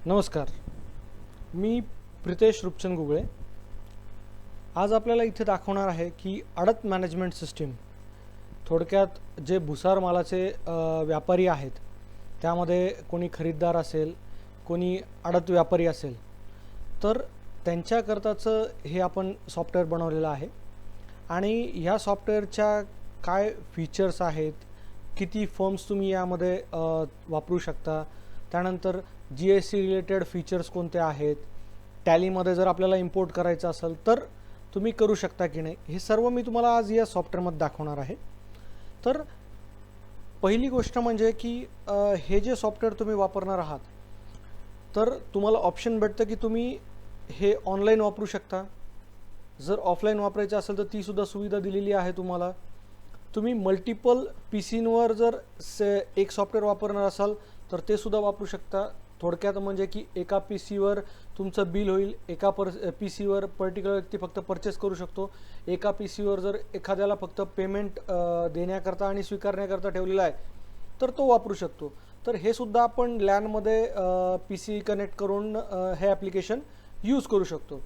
नमस्कार. मी प्रितेश रूपचंद गुगळे. आज आपल्याला इथे दाखवणार आहे की आडत मॅनेजमेंट सिस्टीम, थोडक्यात जे भुसार मालाचे व्यापारी आहेत, त्यामध्ये कोणी खरीददार असेल, कोणी आडत व्यापारी असेल, तर त्यांच्याकरताचं हे आपण सॉफ्टवेअर बनवलेलं आहे. आणि ह्या सॉफ्टवेअरच्या काय फीचर्स आहेत, किती फर्म्स तुम्ही यामध्ये वापरू शकता, त्यानंतर GST रिलेटेड फीचर्स कोणते आहेत, टॅलीमध्ये जर आपल्याला इम्पोर्ट करायचं असेल तर तुम्ही करू शकता की नाही, हे सर्व मी तुम्हाला आज या सॉफ्टवेअरमध्ये दाखवणार आहे. तर पहिली गोष्ट म्हणजे की हे जे सॉफ्टवेअर तुम्ही वापरणार आहात, तर तुम्हाला ऑप्शन भेटतं की तुम्ही हे ऑनलाईन वापरू शकता. जर ऑफलाईन वापरायचं असेल तर तीसुद्धा सुविधा दिलेली आहे तुम्हाला. तुम्ही मल्टिपल PCंवर जर एक सॉफ्टवेअर वापरणार असाल तर ते सुद्धा वापरू शकता. थोडक्यात म्हणजे की एका PCवर तुमचं बिल होईल, एका PCवर पर्टिक्युलर व्यक्ती फक्त परचेस करू शकतो, एका PCवर जर एखाद्याला फक्त पेमेंट देण्याकरता आणि स्वीकारण्याकरता ठेवलेला आहे तर तो वापरू शकतो. तर हे सुद्धा आपण लॅनमध्ये PC कनेक्ट करून हे ॲप्लिकेशन यूज करू शकतो.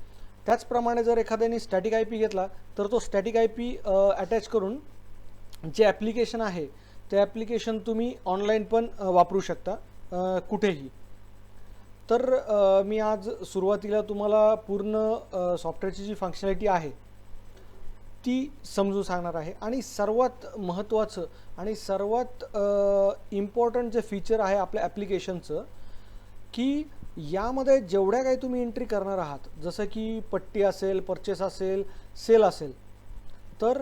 त्याचप्रमाणे जर एखाद्याने स्टॅटिक IP घेतला तर तो स्टॅटिक IP अटॅच करून जे ॲप्लिकेशन आहे ते ॲप्लिकेशन तुम्ही ऑनलाईन पण वापरू शकता कुठेही. तर मी आज सुरुवातीला तुम्हाला पूर्ण सॉफ्टवेअरची जी फंक्शनॅलिटी आहे ती समजून सांगणार आहे. आणि सर्वात महत्त्वाचं आणि सर्वात इम्पॉर्टंट जे फीचर आहे आपल्या ॲप्लिकेशनचं, की यामध्ये जेवढ्या काही तुम्ही एंट्री करणार आहात, जसं की पट्टी असेल, परचेस असेल, सेल असेल, तर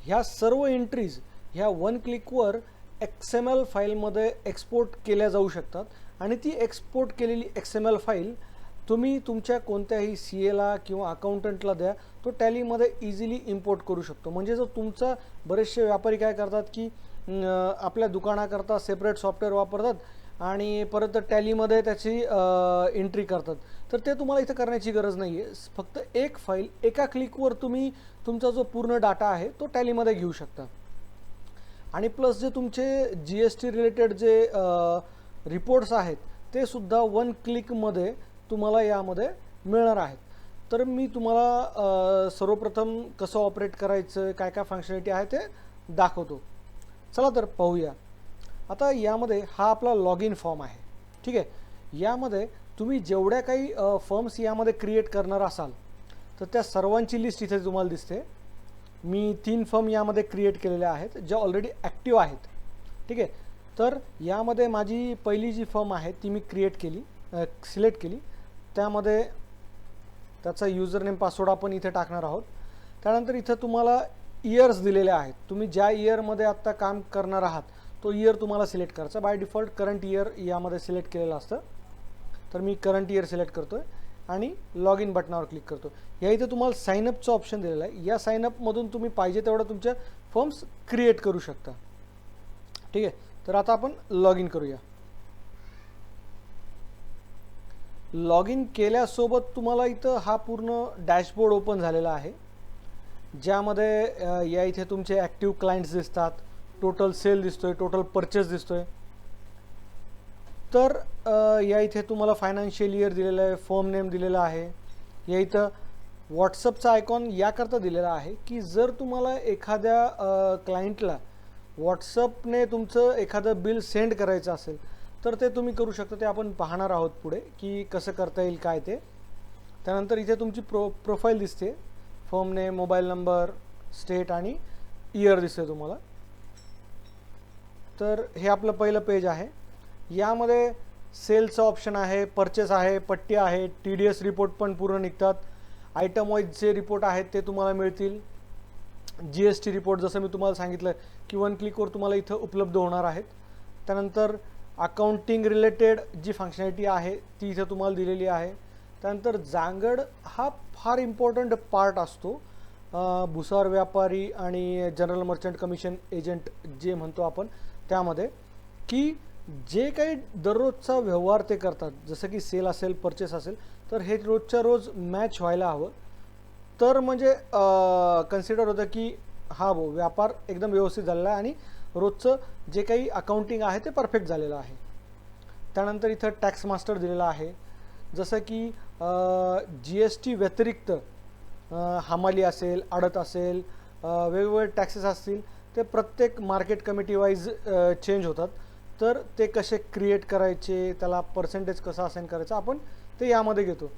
ह्या सर्व एंट्रीज ह्या वन क्लिकवर XML फाईलमध्ये एक्सपोर्ट केल्या जाऊ शकतात. आणि ती एक्सपोर्ट केलेली XML फाईल तुम्ही तुमच्या कोणत्याही CAला किंवा अकाउंटंटला द्या, तो टॅलीमध्ये इझिली इम्पोर्ट करू शकतो. म्हणजे जर तुमचा बरेचसे व्यापारी काय करतात की आपल्या दुकानाकरता सेपरेट सॉफ्टवेअर वापरतात आणि परत टॅलीमध्ये त्याची एंट्री करतात, तर ते तुम्हाला इथं करण्याची गरज नाही आहे. फक्त एक फाईल एका क्लिकवर तुम्ही तुमचा जो पूर्ण डाटा आहे तो टॅलीमध्ये घेऊ शकता. आणि प्लस जे तुमचे GST रिलेटेड जे रिपोर्ट्स आहेत ते सुद्धा वन क्लिकमध्ये तुम्हाला यामध्ये मिळणार आहेत. तर मी तुम्हाला सर्वप्रथम कसं ऑपरेट करायचं, काय काय फंक्शनॅलिटी आहे ते दाखवतो. चला तर पाहूया. आता यामध्ये हा आपला लॉग इन फॉर्म आहे. ठीक आहे. यामध्ये तुम्ही जेवढ्या काही फॉर्म्स यामध्ये क्रिएट करणार असाल तर त्या सर्वांची लिस्ट इथे तुम्हाला दिसते. मी 3 फर्म यामध्ये क्रिएट केलेल्या आहेत ज्या ऑलरेडी ॲक्टिव्ह आहेत. ठीक आहे. तर यामध्ये माझी पहिली जी फर्म आहे ती मी क्रिएट केली, सिलेक्ट केली. त्यामध्ये त्याचा युजरनेम पासवर्ड आपण इथे टाकणार आहोत. त्यानंतर इथं तुम्हाला इयर्स दिलेले आहेत. तुम्ही ज्या इयरमध्ये आत्ता काम करणार आहात तो इयर तुम्हाला सिलेक्ट करायचा. बाय डिफॉल्ट करंट इयर यामध्ये सिलेक्ट केलेलं असतं. तर मी करंट इयर सिलेक्ट करतो आहे आणि लॉग इन बटनावर क्लिक करतो. या इथे तुम्हाला साईनअपचं ऑप्शन दिलेलं आहे. या साईनअपमधून तुम्ही पाहिजे तेवढं तुमच्या फॉर्म्स क्रिएट करू शकता. ठीक आहे. तर आता आपण लॉग इन करूया. लॉग इन केल्यासोबत तुम्हाला इथं हा पूर्ण डॅशबोर्ड ओपन झालेला आहे, ज्यामध्ये या इथे तुमचे ॲक्टिव्ह क्लायंट्स दिसतात, टोटल सेल दिसतोय, टोटल परचेस दिसतोय. तर या इथे तुम्हाला फायनान्शियल इयर दिलेलं आहे, फर्म नेम दिलेला आहे. या इथं व्हॉट्सअपचा आयकॉन याकरता दिलेला आहे की जर तुम्हाला एखाद्या क्लायंटला व्हॉट्सअपने तुमचं एखादं बिल सेंड करायचं असेल तर ते तुम्ही करू शकता. ते आपण पाहणार आहोत पुढे की कसं करता येईल काय ते. त्यानंतर इथे तुमची प्रोफाईल दिसते, firm name, mobile number, state आणि इयर दिसते तुम्हाला. तर हे आपलं पहिलं पेज आहे. यामध्ये सेलचं ऑप्शन आहे, परचेस आहे, पट्टी आहे, TDS रिपोर्ट पण पूर्ण निघतात. आयटम वाईज जे रिपोर्ट आहेत ते तुम्हाला मिळतील. GST रिपोर्ट जसं मी तुम्हाला सांगितलं की वन क्लिकवर तुम्हाला इथं उपलब्ध होणार आहेत. त्यानंतर अकाउंटिंग रिलेटेड जी फंक्शनॅलिटी आहे ती इथं तुम्हाला दिलेली आहे. त्यानंतर जांगड हा फार इम्पॉर्टंट पार्ट असतो भुसार व्यापारी आणि जनरल मर्चंट कमिशन एजंट जे म्हणतो आपण, त्यामध्ये की जे काही दररोजचा व्यवहार ते करतात, जसं की सेल असेल, परचेस असेल, तर हे रोजच्या रोज मॅच व्हायला हवं. तर म्हणजे कन्सिडर होतं की हा व्यापार एकदम व्यवस्थित झालेला आहे आणि रोजचं जे काही अकाउंटिंग आहे ते परफेक्ट झालेलं आहे. त्यानंतर इथं टॅक्स मास्टर दिलेला आहे. जसं की GST व्यतिरिक्त हमाली असेल, आडत असेल, वेगवेगळे टॅक्सेस असतील, ते प्रत्येक मार्केट कमिटी वाईज चेंज होतात. तर ते कसे क्रिएट करायचे, त्याला पर्सेंटेज कसं असाइन करायचं, आपण ते यामध्ये घेतो.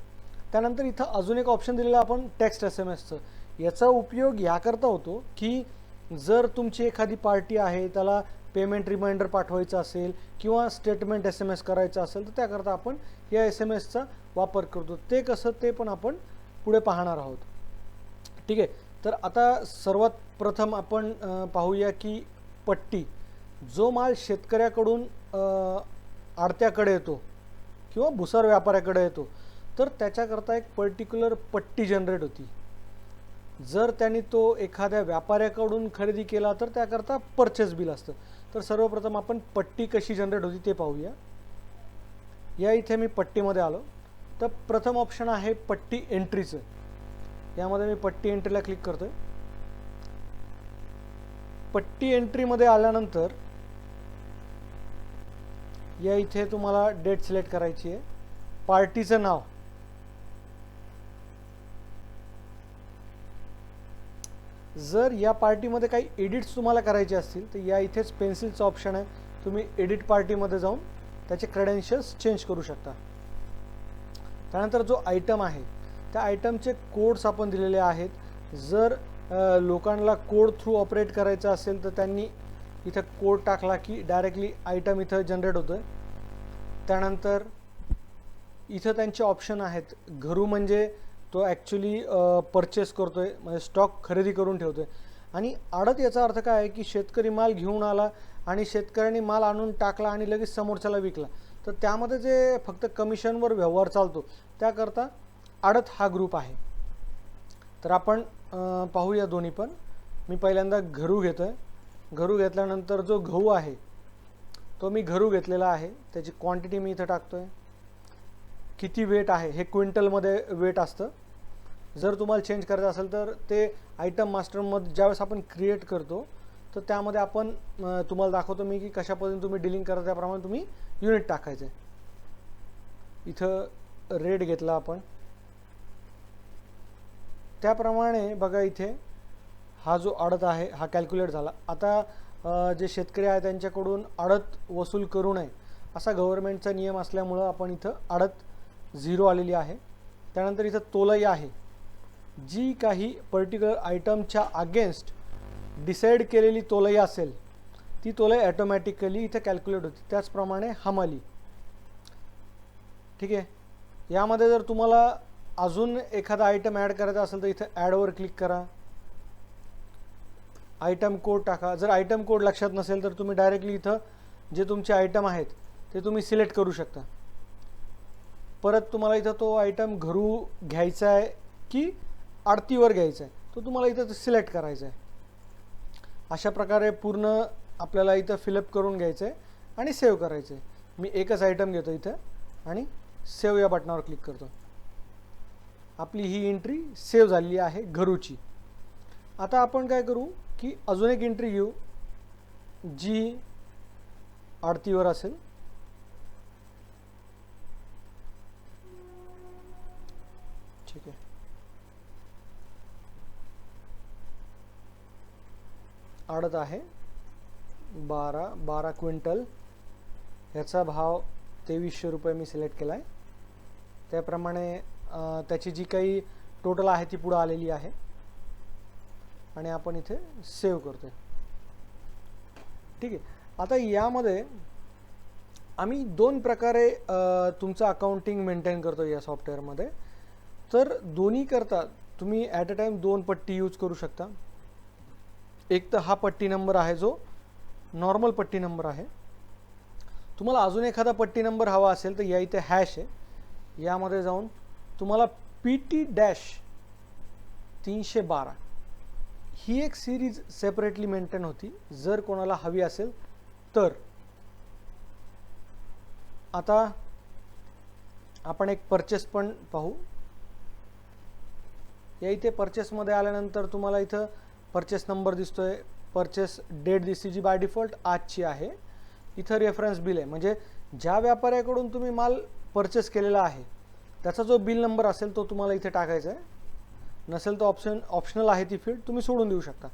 त्यानंतर इथं अजून एक ऑप्शन दिलेलं आपण टेक्स्ट SMS चं. याचा उपयोग याकरता होतो की जर तुमची एखादी पार्टी आहे, त्याला पेमेंट रिमाइंडर पाठवायचं असेल किंवा स्टेटमेंट SMS करायचं असेल, तर त्याकरता आपण या SMS चा वापर करतो. ते कसं ते पण आपण पुढे पाहणार आहोत. ठीक आहे. तर आता सर्वात प्रथम आपण पाहूया की पट्टी, जो माल शेतकऱ्याकडून आडत्याकडे येतो किंवा भुसार व्यापाऱ्याकडे येतो, तर त्याच्याकरता एक पर्टिक्युलर पट्टी जनरेट होती. जर त्यांनी तो एखाद्या व्यापाऱ्याकडून खरेदी केला तर त्याकरता परचेस बिल असतं. तर सर्वप्रथम आपण पट्टी कशी जनरेट होती ते पाहूया. या इथे मी पट्टीमध्ये आलो. तर प्रथम ऑप्शन आहे पट्टी एंट्रीचं. यामध्ये मी पट्टी एंट्रीला क्लिक करतोय. पट्टी एंट्रीमध्ये आल्यानंतर या इथे तुम्हाला डेट सिलेक्ट करायची आहे, पार्टीचं नाव, जर या पार्टीमध्ये काही एडिट्स तुम्हाला करायचे असतील तर या इथेच पेन्सिलचं ऑप्शन आहे. तुम्ही एडिट पार्टीमध्ये जाऊन त्याचे क्रेडेन्शियल्स चेंज करू शकता. त्यानंतर जो आयटम आहे त्या आयटमचे कोड्स आपण दिलेले आहेत. जर लोकांना कोड थ्रू ऑपरेट करायचं असेल तर त्यांनी इथं कोड टाकला की डायरेक्टली आयटम इथं जनरेट होतोय. त्यानंतर इथं त्यांचे ऑप्शन आहेत. घरू म्हणजे तो ॲक्च्युली परचेस करतोय, म्हणजे स्टॉक खरेदी करून ठेवतोय. आणि आडत याचा अर्थ काय आहे की शेतकरी माल घेऊन आला आणि शेतकऱ्यांनी माल आणून टाकला आणि लगेच समोरच्याला विकला, तर त्यामध्ये जे फक्त कमिशनवर व्यवहार चालतो त्याकरता आडत हा ग्रुप आहे. तर आपण पाहूया दोन्ही पण. मी पहिल्यांदा घरू घेतोय. घरू घेतल्यानंतर जो गहू आहे तो मी घरू घेतलेला आहे, त्याची क्वांटिटी मी इथं टाकतोय. किती वेट आहे हे क्विंटलमध्ये वेट असतं. जर तुम्हाला चेंज करायचं असेल तर ते आयटम मास्टरमध्ये ज्यावेळेस आपण क्रिएट करतो तर त्यामध्ये आपण तुम्हाला दाखवतो मी की कशा पद्धतीने तुम्ही डिलिंग करता, त्याप्रमाणे तुम्ही युनिट टाकायचे. इथं रेट घेतला आपण, त्याप्रमाणे बघा इथे हा जो आडत आहे हा कॅल्क्युलेट झाला. आता जे शेतकरी आहे त्यांच्याकडून आडत वसूल करू नये असा गव्हर्नमेंटचा नियम असल्यामुळं आपण इथं आडत 0 आलेली आहे. त्यानंतर इथं तोलई आहे. जी काही पर्टिक्युलर आयटमच्या अगेन्स्ट डिसाईड केलेली तोलई असेल ती तोलई ॲटोमॅटिकली इथं कॅल्क्युलेट होती. त्याचप्रमाणे हमाली. ठीक आहे. यामध्ये जर तुम्हाला अजून एखादा आयटम ॲड करायचा असेल तर इथं ॲडवर क्लिक करा, आयटम कोड टाका. जर आयटम कोड लक्षात नसेल तर तुम्ही डायरेक्टली इथं जे तुमचे आयटम आहेत ते तुम्ही सिलेक्ट करू शकता. परत तुम्हाला इथं तो आयटम घरू घ्यायचा आहे की आडतीवर घ्यायचा आहे तो तुम्हाला इथं सिलेक्ट करायचा आहे. अशा प्रकारे पूर्ण आपल्याला इथं फिलअप करून घ्यायचं आहे आणि सेव्ह करायचं आहे. मी एकच आयटम घेतो इथं आणि सेव्ह या बटनावर क्लिक करतो. आपली ही एंट्री सेव्ह झालेली आहे घरूची. आता आपण काय करू की अजून एक एंट्री घेऊ जी आडतीवर असेल. ठीक आहे. आडत आहे 12 क्विंटल, ह्याचा भाव 2300 रुपये मी सिलेक्ट केला आहे. त्याप्रमाणे त्याची जी काही टोटल आहे ती पुढे आलेली आहे आणि आपण इथे सेव्ह करतोय. ठीक आहे. आता यामध्ये आम्ही 2 प्रकारे तुमचं अकाउंटिंग मेंटेन करतो या सॉफ्टवेअरमध्ये. तर दोन्ही करता तुम्ही ॲट अ टाईम 2 पट्टी यूज करू शकता. एक तर हा पट्टी नंबर आहे जो नॉर्मल पट्टी नंबर आहे. तुम्हाला अजून एखादा पट्टी नंबर हवा असेल तर या इथे हॅश आहे, यामध्ये जाऊन तुम्हाला PT-312 ही एक सिरीज सेपरेटली मेंटेन होती जर कोणाला हवी असेल तर. आता आपण एक परचेस पण पाहू. या इथे परचेसमध्ये आल्यानंतर तुम्हाला इथं परचेस नंबर दिसतोय, परचेस डेट दिसते जी बाय डिफॉल्ट आजची आहे. इथं रेफरन्स बिल आहे, म्हणजे ज्या व्यापाऱ्याकडून तुम्ही माल परचेस केलेला आहे त्याचा जो बिल नंबर असेल तो तुम्हाला इथे टाकायचा आहे. नसेल तर ऑप्शनल आहे ती फील्ड, तुम्ही सोडून देऊ शकता.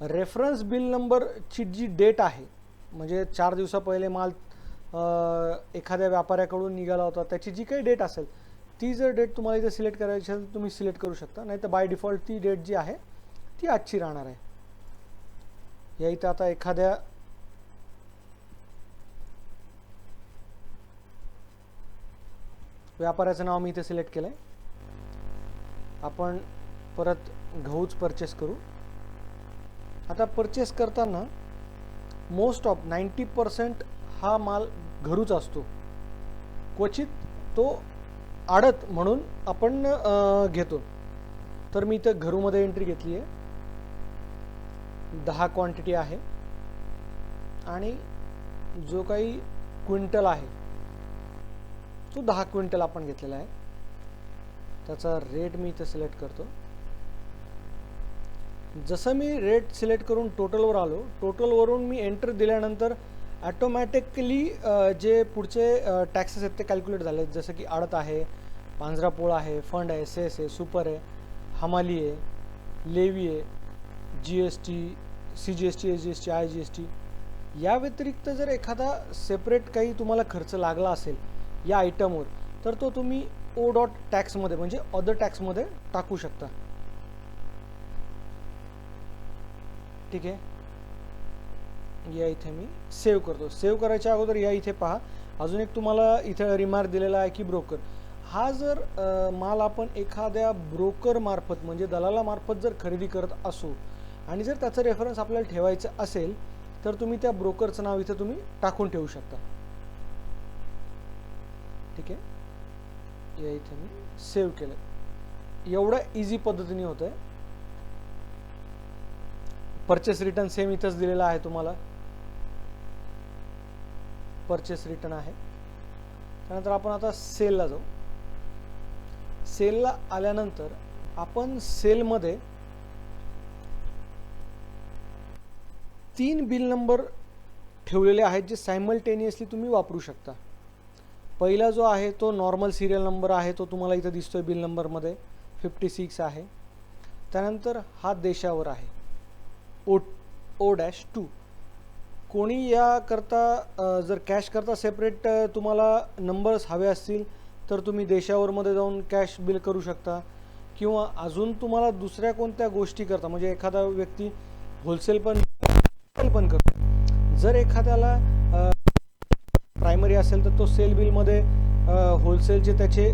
रेफरन्स बिल नंबरची जी डेट आहे, म्हणजे 4 दिवसा पहिले माल एखाद्या व्यापाऱ्याकडून निघाला होता त्याची जी काही डेट असेल ती जर डेट तुम्हाला इथे सिलेक्ट करायची असेल तुम्ही सिलेक्ट करू शकता. नाही तर बाय डिफॉल्ट ती डेट जी आहे ती आजची राहणार आहे. या इथं आता एखाद्या व्यापाऱ्याचं नाव मी इथे सिलेक्ट केलं आहे. आपण परत गहूच परचेस करू. आता परचेस करताना मोस्ट ऑफ 90% हा माल घरूच असतो. क्वचित तो आडत म्हणून आपण घेतो. तर मी इथं घरूमध्ये एंट्री घेतली आहे. 10 क्वांटिटी आहे आणि जो काही क्विंटल आहे तो 10 क्विंटल आपण घेतलेला आहे. त्याचा रेट मी इथं सिलेक्ट करतो. जसं मी रेट सिलेक्ट करून टोटलवर आलो, टोटलवरून मी एंटर दिल्यानंतर ॲटोमॅटिकली जे पुढचे टॅक्सेस आहेत ते कॅल्क्युलेट झाले. जसं की आडत आहे, पांजरापोळ आहे, फंड आहे, सेस आहे, सुपर आहे, हमाली आहे, लेवी आहे, GST, CGST, SGST, IGST. या व्यतिरिक्त जर एखादा सेपरेट काही तुम्हाला खर्च लागला असेल या आयटमवर तर तो तुम्ही O.tax मध्ये म्हणजे अदर टॅक्समध्ये टाकू शकता. ठीक आहे. या इथे मी सेव्ह करतो. सेव्ह करायच्या अगोदर या इथे पहा, अजून एक तुम्हाला इथे रिमार्क दिलेला आहे की ब्रोकर. हा जर माल आपण एखाद्या ब्रोकर मार्फत म्हणजे दलालामार्फत जर खरेदी करत असू आणि जर त्याचं रेफरन्स आपल्याला ठेवायचं असेल तर तुम्ही त्या ब्रोकरचं नाव इथे तुम्ही टाकून ठेवू शकता. ठीक आहे. या इथे मी सेव्ह केलं. एवढ्या इझी पद्धतीने होत आहे. परचेस रिटर्न सेम इथंच दिलेला आहे तुम्हाला. परचेस रिटर्न आहे. त्यानंतर आपण आता सेलला जाऊ. सेलला आल्यानंतर आपण सेलमध्ये 3 बिल नंबर ठेवलेले आहेत जे सायमल्टेनियसली तुम्ही वापरू शकता. पहिला जो आहे तो नॉर्मल सिरियल नंबर आहे, तो तुम्हाला इथं दिसतोय बिल नंबरमध्ये 56 आहे. त्यानंतर हा देशावर आहे O-2. कोणी याकरता जर कॅश करता सेपरेट तुम्हाला नंबर्स हवे असतील तर तुम्ही देशावरमध्ये जाऊन कॅश बिल करू शकता. किंवा अजून तुम्हाला दुसऱ्या कोणत्या गोष्टी करता म्हणजे एखादा व्यक्ती होलसेल पण करतो. जर एखाद्याला प्रायमरी असेल तर तो सेल बिलमध्ये होलसेलचे त्याचे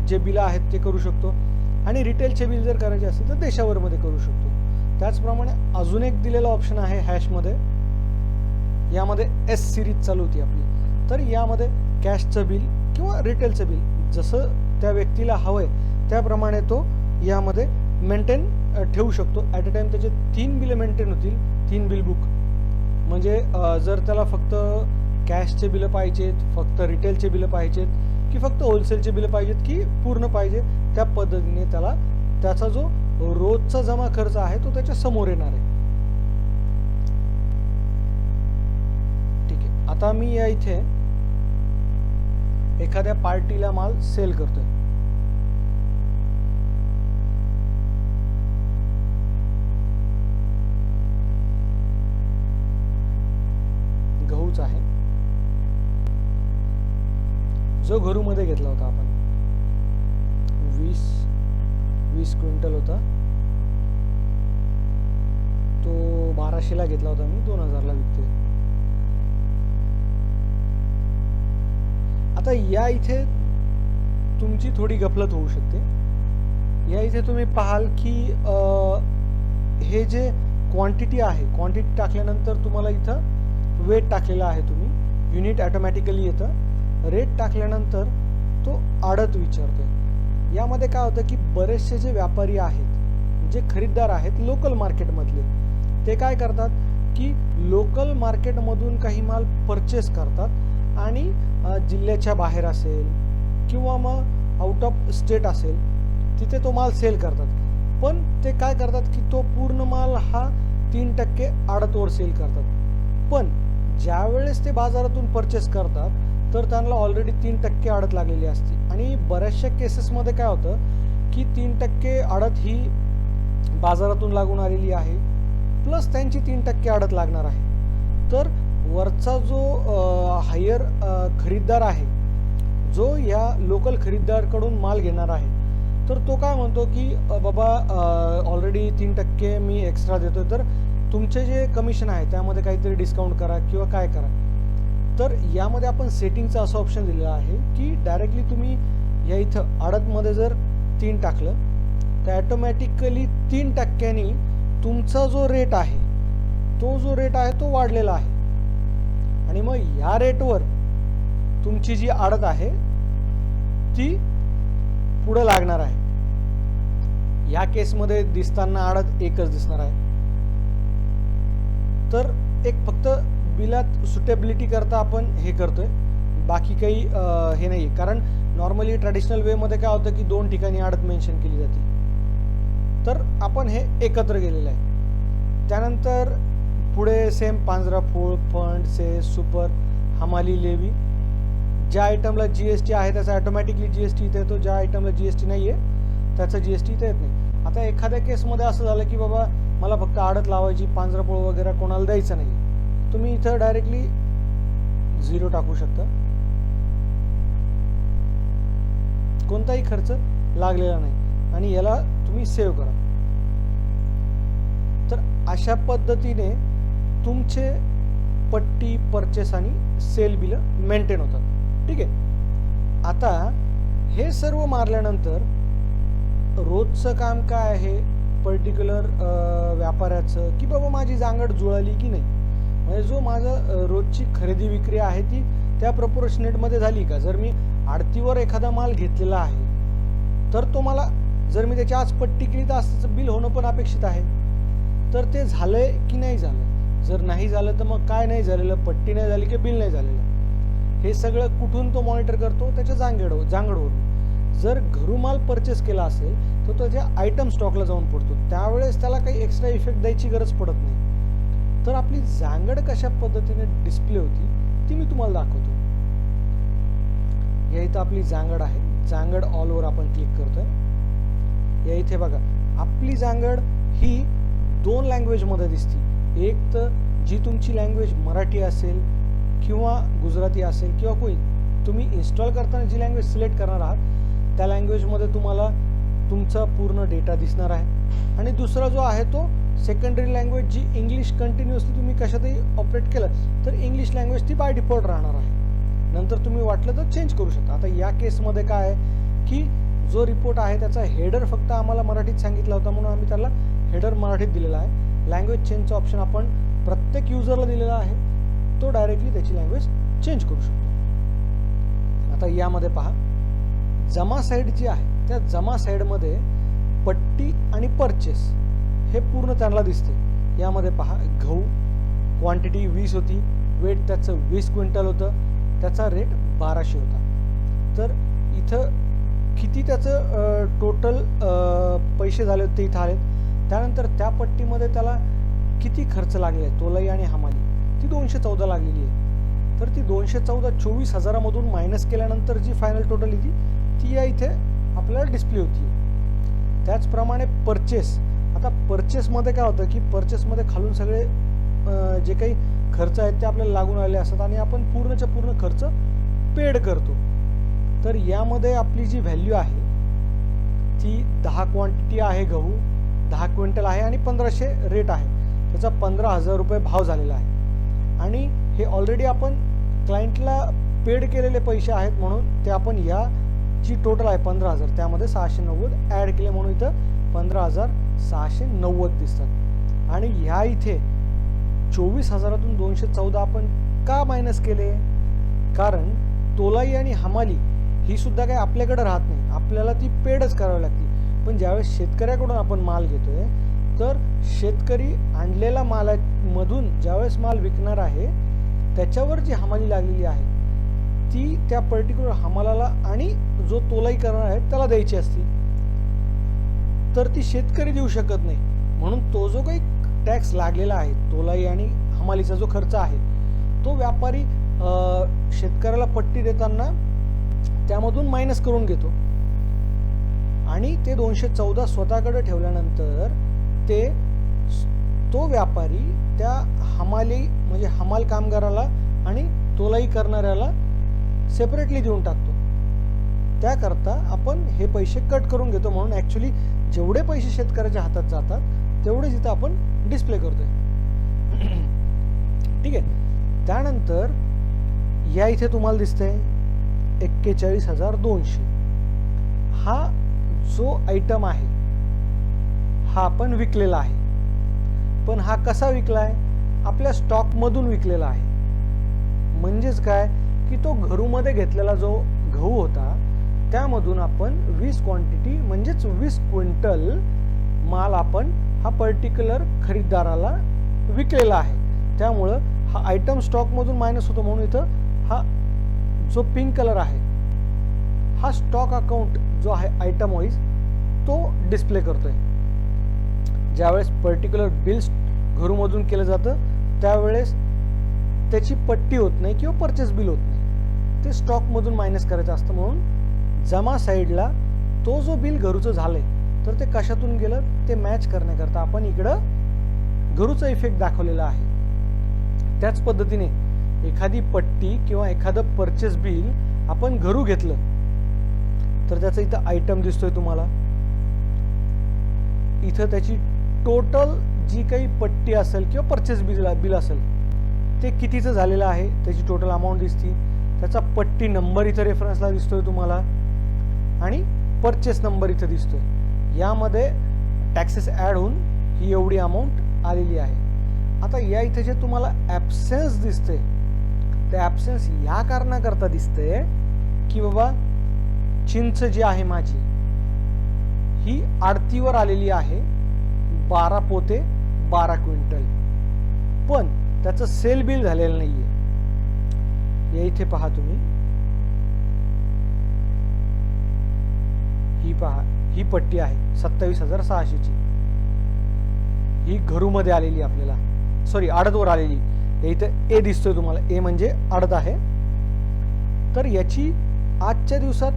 जे बिलं आहेत ते करू शकतो आणि रिटेलचे बिल जर करायचे असेल तर देशावरमध्ये करू शकतो. त्याचप्रमाणे अजून एक दिलेला ऑप्शन आहे हॅशमध्ये. यामध्ये S सिरीज चालू होती आपली. तर यामध्ये कॅशचं बिल किंवा रिटेलचं बिल जसं त्या व्यक्तीला हवंय त्याप्रमाणे तो यामध्ये मेंटेन ठेवू शकतो. ॲट अ टाइम त्याचे 3 बिलं मेंटेन होतील, 3 बिल बुक. म्हणजे जर त्याला फक्त कॅशचे बिलं पाहिजेत, फक्त रिटेलचे बिलं पाहिजेत की फक्त होलसेलचे बिलं पाहिजेत की पूर्ण पाहिजे, त्या पद्धतीने त्याला त्याचा जो रोजचा जमा खर्च आहे तो त्याच्या समोर येणार आहे. ठीक आहे. आता मी या इथे एखाद्या पार्टीला माल सेल करतोय. गहूच आहे जो घरूमध्ये घेतला होता आपण. 20 क्विंटल होता तो. 1200ला घेतला होता मी, 2000ला विकते. आता या इथे तुमची थोडी गफलत होऊ शकते. या इथे तुम्ही पाहाल की हे जे क्वांटिटी आहे, क्वांटिटी टाकल्यानंतर तुम्हाला इथं वेट टाकलेला आहे तुम्ही. युनिट ऑटोमॅटिकली येतं. रेट टाकल्यानंतर तो आडत विचारतोय. यामध्ये काय होतं की बरेचसे जे व्यापारी आहेत, जे खरीददार आहेत लोकल मार्केटमधले, ते काय करतात की लोकल मार्केटमधून काही माल परचेस करतात आणि जिल्ह्याच्या बाहेर असेल किंवा मग आउट ऑफ स्टेट असेल तिथे तो माल सेल करतात. पण ते काय करतात की तो पूर्ण माल हा 3% आडतवर सेल करतात. पण ज्या वेळेस ते बाजारातून परचेस करतात तर त्यांना ऑलरेडी 3% आडत लागलेली असते. आणि बऱ्याचशा केसेसमध्ये काय होतं की 3% आडत ही बाजारातून लागून आलेली आहे, प्लस त्यांची 3% आडत लागणार आहे. तर वरचा जो हायर खरीददार आहे, जो या लोकल खरीददाराकडून माल घेणार आहे, तर तो काय म्हणतो की बाबा ऑलरेडी 3% मी एक्स्ट्रा देतोय, तर तुमचे जे कमिशन आहे त्यामध्ये काहीतरी डिस्काउंट करा किंवा काय करा. तर यामध्ये आपण सेटिंगचा असं ऑप्शन दिलेला आहे की डायरेक्टली तुम्ही या इथं आडतमध्ये जर 3 टाकलं तर ॲटोमॅटिकली 3%नी तुमचा जो रेट आहे तो वाढलेला आहे. आणि मग या रेटवर तुमची जी आडत आहे ती पुढे लागणार आहे. या केसमध्ये दिसताना आडत एकच दिसणार आहे. तर एक फक्त बिलात सुटेबिलिटी करता आपण हे करतोय, बाकी काही हे नाही. कारण नॉर्मली ट्रॅडिशनल वेमध्ये काय होतं की 2 ठिकाणी आडत मेन्शन केली जाते, तर आपण हे एकत्र केलेलं आहे. त्यानंतर पुढे सेम पांजराफोड, फंड, सेस, सुपर, हमाली, लेवी. ज्या आयटमला GST आहे त्याचा ॲटोमॅटिकली GST इथे येतो, ज्या आयटमला GST नाही आहे त्याचा GST इथे येत नाही. आता एखाद्या केसमध्ये असं झालं की बाबा मला फक्त आडत लावायची, पांजराफोड वगैरे कोणाला द्यायचं नाही, तुम्ही इथं डायरेक्टली 0 टाकू शकता. कोणताही खर्च लागलेला नाही आणि याला तुम्ही सेव्ह करा. तर अशा पद्धतीने तुमचे पट्टी, परचेस आणि सेल बिल मेंटेन होतात. ठीक आहे. आता हे सर्व मारल्यानंतर रोजचं काम काय आहे पर्टिक्युलर व्यापाऱ्याचं, की बाबा माझी जांगड जुळाली की नाही, म्हणजे जो माझं रोजची खरेदी विक्री आहे ती त्या प्रपोर्शनेटमध्ये झाली का. जर मी आडतीवर एखादा माल घेतलेला आहे तर तो मला जर मी त्याची आज पट्टी केली तर आज त्याचं बिल होणं पण अपेक्षित आहे. तर ते झालंय की नाही झालं, जर नाही झालं तर मग काय नाही झालेलं, पट्टी नाही झाली की बिल नाही झालेलं, हे सगळं कुठून तो मॉनिटर करतो, त्याच्या जांगडवरून. जर घरून माल परचेस केला असेल तर त्याच्या आयटम स्टॉकला जाऊन पडतो, त्यावेळेस त्याला काही एक्स्ट्रा इफेक्ट द्यायची गरज पडत नाही. तर आपली जांगड कशा पद्धतीने डिस्प्ले होती ती मी तुम्हाला दाखवतो. या इथं आपली जांगड आहे, जांगड ऑलवर आपण क्लिक करतोय. या इथे बघा आपली जांगड ही 2 लँग्वेजमध्ये दिसते. एक तर जी तुमची लँग्वेज मराठी असेल किंवा गुजराती असेल किंवा कोणी तुम्ही इन्स्टॉल करताना जी लँग्वेज सिलेक्ट करणार आहात त्या लँग्वेजमध्ये तुम्हाला तुमचा पूर्ण डेटा दिसणार आहे. आणि दुसरा जो आहे तो सेकंडरी लँग्वेज, जी इंग्लिश कंटिन्युअसली तुम्ही कशातही ऑपरेट केलं तर इंग्लिश लँग्वेज ती बाय डिफॉल्ट राहणार आहे. नंतर तुम्ही वाटलं तर चेंज करू शकता. आता या केसमध्ये काय आहे की जो रिपोर्ट आहे त्याचा हेडर फक्त आम्हाला मराठीत सांगितला होता म्हणून आम्ही त्याला हेडर मराठीत दिलेला आहे. लँग्वेज चेंजचा ऑप्शन आपण प्रत्येक युजरला दिलेला आहे, तो डायरेक्टली त्याची लँग्वेज चेंज करू शकतो. आता यामध्ये पहा जमा साईड जी आहे त्या जमा साईडमध्ये पट्टी आणि परचेस हे पूर्ण त्यांना दिसते. यामध्ये पहा गहू क्वांटिटी 20 होती, वेट त्याचं 20 क्विंटल होतं, त्याचा रेट 1200 होता. तर इथं किती त्याचं टोटल पैसे झाले ते इथं आलेत. त्यानंतर त्या पट्टीमध्ये त्याला किती खर्च लागले आहे तोलाई आणि हमाली ती 214 लागलेली आहे. तर ती 214 24,000मधून मायनस केल्यानंतर जी फायनल टोटल येते ती या इथे आपल्याला डिस्प्ले होती. त्याचप्रमाणे परचेस. आता परचेसमध्ये काय होतं की परचेसमध्ये खालून सगळे जे काही खर्च आहेत ते आपल्याला लागून आलेले असतात आणि आपण पूर्णच्या पूर्ण खर्च पेड करतो. तर यामध्ये आपली जी व्हॅल्यू आहे ती 10 क्वांटिटी आहे, गहू 10 क्विंटल आहे आणि 1500 रेट आहे. त्याचा 15,000 रुपये भाव झालेला आहे. आणि हे ऑलरेडी आपण क्लायंटला पेड केलेले पैसे आहेत म्हणून ते आपण या जी टोटल आहे 15,000 त्यामध्ये 690 ॲड केले म्हणून इथं 15,690 दिसतात. आणि ह्या इथे 24,000तून 214 आपण का मायनस केले, कारण तोलाई आणि हमाली ही सुद्धा काही आपल्याकडे राहत नाही, आपल्याला ती पेडच करावी लागते. पण ज्यावेळेस शेतकऱ्याकडून आपण माल घेतोय तर शेतकरी आणलेला मालामधून ज्यावेळेस माल विकणार आहे त्याच्यावर जी हमाली लागलेली आहे ती त्या पर्टिक्युलर हमालाला आणि जो तोलाई करणार आहे त्याला द्यायची असते. तर ती शेतकरी देऊ शकत नाही, म्हणून तो जो काही टॅक्स लागलेला आहे तोलाई आणि हमालीचा जो खर्च आहे तो व्यापारी शेतकऱ्याला पट्टी देताना त्यामधून मायनस करून घेतो आणि ते 214 स्वतःकडे ठेवल्यानंतर तो व्यापारी त्या हमाली म्हणजे हमाल कामगाराला आणि तोलाई करणाऱ्याला सेपरेटली देऊन टाकतो. त्याकरता आपण हे पैसे कट करून घेतो. म्हणून ॲक्च्युली जेवढे पैसे शेतकऱ्याच्या हातात जातात तेवढेच इथं आपण डिस्प्ले करतोय. ठीक आहे. त्यानंतर या इथे तुम्हाला दिसतंय 41,200. हा जो आयटम आहे हा आपण विकलेला आहे. पण हा कसा विकलाय? आपल्या स्टॉकमधून विकलेला आहे. म्हणजेच काय की तो घरूमध्ये घेतलेला जो गहू होता त्यामधून आपण 20 क्वांटिटी म्हणजेच 20 क्विंटल माल आपण हा पर्टिक्युलर खरीददाराला विकलेला आहे. त्यामुळं हा आयटम स्टॉकमधून मायनस होतो. म्हणून इथं हा जो पिंक कलर आहे हा स्टॉक अकाउंट जो आहे आयटम वाईज तो डिस्प्ले करतोय. ज्यावेळेस पर्टिक्युलर बिल्स घरूमधून केलं जातं त्यावेळेस त्याची पट्टी होत नाही किंवा परचेस बिल होत नाही. ते स्टॉकमधून मायनस करायचं असतं. म्हणून जमा साईडला तो जो बिल घरूचं झालंय तर ते कशातून गेलं ते मॅच करण्याकरता आपण इकडं घरूचा इफेक्ट दाखवलेला आहे. त्याच पद्धतीने एखादी पट्टी किंवा एखादं परचेस बिल आपण घरू घेतलं तर त्याचा इथं आयटम दिसतोय तुम्हाला. इथं त्याची टोटल जी काही पट्टी असेल किंवा परचेस बिल असेल ते कितीचं झालेलं आहे त्याची टोटल अमाऊंट दिसती. त्याचा पट्टी नंबर इथं रेफरन्सला दिसतोय तुम्हाला आणि परचेस नंबर इथं दिसतोय. यामध्ये टॅक्सेस ॲड होऊन ही एवढी अमाऊंट आलेली आहे. आता या इथे जे तुम्हाला ॲब्सेन्स दिसते ते ॲब्सेन्स या कारणाकरता दिसते की बाबा चिंच जी आहे माझी ही आडतीवर आलेली आहे 12 पोते 12 क्विंटल, पण त्याचं सेल बिल झालेलं नाहीये. या इथे पहा तुम्ही, ही पहा ही पट्टी आहे 27,600 ची. ही घरूमध्ये आलेली आपल्याला, सॉरी आडतवर आलेली. इथे ए दिसतोय तुम्हाला, ए म्हणजे आडत आहे. तर याची आजच्या दिवसात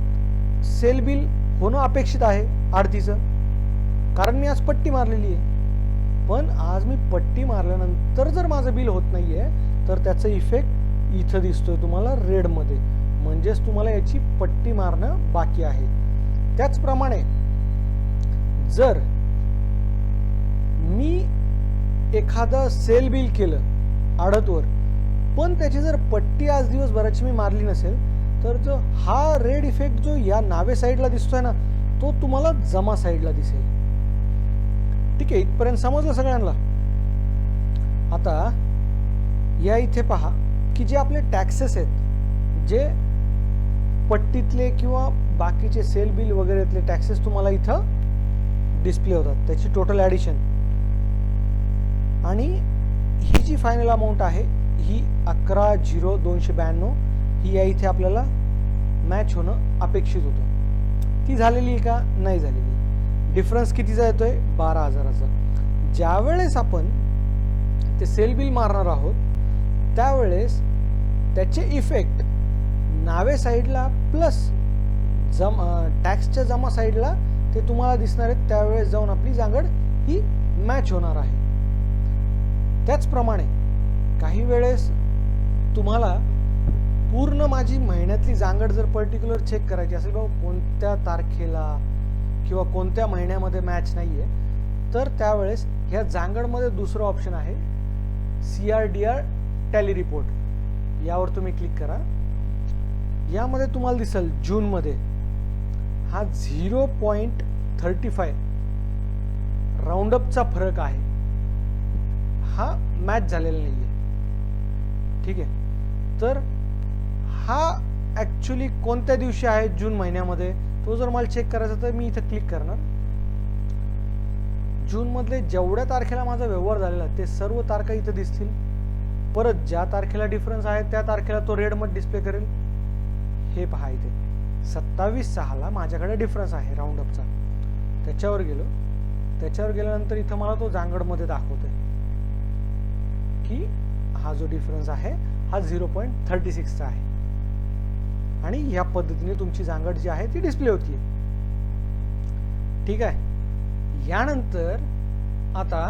सेल बिल होणं अपेक्षित आहे आडतीचं, कारण मी आज पट्टी मारलेली आहे. पण आज मी पट्टी मारल्यानंतर जर माझं बिल होत नाहीये तर त्याचा इफेक्ट इथं दिसतोय तुम्हाला रेडमध्ये, म्हणजेच तुम्हाला याची पट्टी मारणं बाकी आहे. त्याचप्रमाणे जर मी एखादं सेल बिल केलं आडतवर पण त्याची जर पट्टी आज दिवसभराची मी मारली नसेल तर जो हा रेड इफेक्ट जो या नावे साईडला दिसतोय ना तो तुम्हाला जमा साईडला दिसेल. ठीक आहे, इथपर्यंत समजलं सगळ्यांना. आता या इथे पहा की जे आपले टॅक्सेस आहेत, जे पट्टीतले किंवा बाकीचे सेल बिल वगैरेतले टॅक्सेस तुम्हाला इथं डिस्प्ले होतात, त्याची टोटल ॲडिशन. आणि ही जी फायनल अमाऊंट आहे ही 11,0292 ही या इथे आपल्याला मॅच होणं अपेक्षित होतं. ती झालेली आहे का? नाही झालेली. डिफरन्स कितीचा येतोय? 12,000चा. ज्यावेळेस आपण ते सेल बिल मारणार आहोत त्यावेळेस त्याचे इफेक्ट नावे साईडला प्लस टॅक्सच्या जमा साईडला ते तुम्हाला दिसणार आहेत. त्यावेळेस जाऊन आपली जांगड ही मॅच होणार आहे. त्याचप्रमाणे काही वेळेस तुम्हाला पूर्ण माझी महिन्यातली जांगड जर पर्टिक्युलर चेक करायची असेल, बाबा कोणत्या तारखेला किंवा कोणत्या महिन्यामध्ये मॅच नाहीये, तर त्यावेळेस ह्या जांगडमध्ये दुसरं ऑप्शन आहे CRDR टॅली रिपोर्ट. यावर तुम्ही क्लिक करा. यामध्ये तुम्हाला दिसेल जूनमध्ये हा 0.35 राऊंडअपचा फरक आहे, हा मॅच झालेला नाहीये. ठीक आहे, तर हा ॲक्च्युली कोणत्या दिवशी आहे जून महिन्यामध्ये तो जर मला चेक करायचा तर मी इथं क्लिक करणार. जूनमधले जेवढ्या तारखेला माझा व्यवहार झालेला ते सर्व तारखा इथं दिसतील. परत ज्या तारखेला डिफरन्स आहे त्या तारखेला तो रेडमध्ये डिस्प्ले करेल. हे पहा इथे 27/6ला माझ्याकडे डिफरन्स आहे राऊंडअपचा. त्याच्यावर गेलो, त्याच्यावर गेल्यानंतर इथं मला तो जांगडमध्ये दाखवतोय की हा जो डिफरन्स आहे हा 0.36चा आहे आणि ह्या पद्धतीने तुमची जांघट जी आहे ती डिस्प्ले होतीये. ठीक आहे. यानंतर आता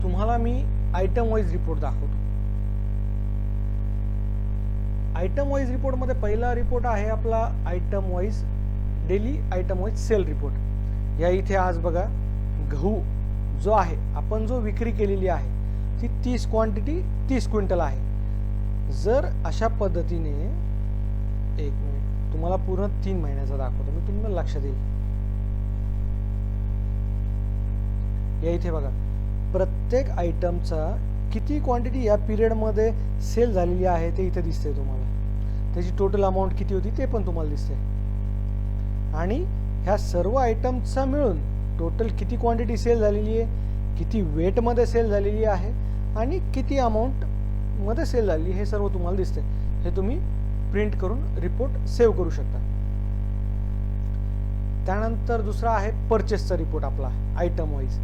तुम्हाला मी आयटम वाईज रिपोर्ट दाखवतो. आयटम वाईज रिपोर्ट मध्ये पहिला रिपोर्ट आहे आपला item wise daily item wise sale report. या इथे आज बघा गहू जो आहे आपण जो विक्री केलेली आहे ती 30 क्वांटिटी 30 क्विंटल आहे. जर अशा पद्धतीने, एक मिनिट, तुम्हाला पूर्ण 3 महिन्याचा दाखवतो मी, तुम्हाला लक्षात येईल. या इथे बघा प्रत्येक आयटमचा किती क्वांटिटी या पिरियड मध्ये सेल झालेली आहे ते इथे दिसते तुम्हाला. त्याची टोटल अमाऊंट किती होती ते पण तुम्हाला दिसते आणि ह्या सर्व आयटमचा मिळून टोटल किती क्वांटिटी सेल झालेली आहे, किती वेट मध्ये सेल झालेली आहे आणि किती अमाऊंट मध्ये सेल झालेली हे सर्व तुम्हाला दिसते. हे तुम्ही प्रिंट करून रिपोर्ट सेव्ह करू शकता. त्यानंतर दुसरा आहे परचेसचा रिपोर्ट आपला आयटम वाईज.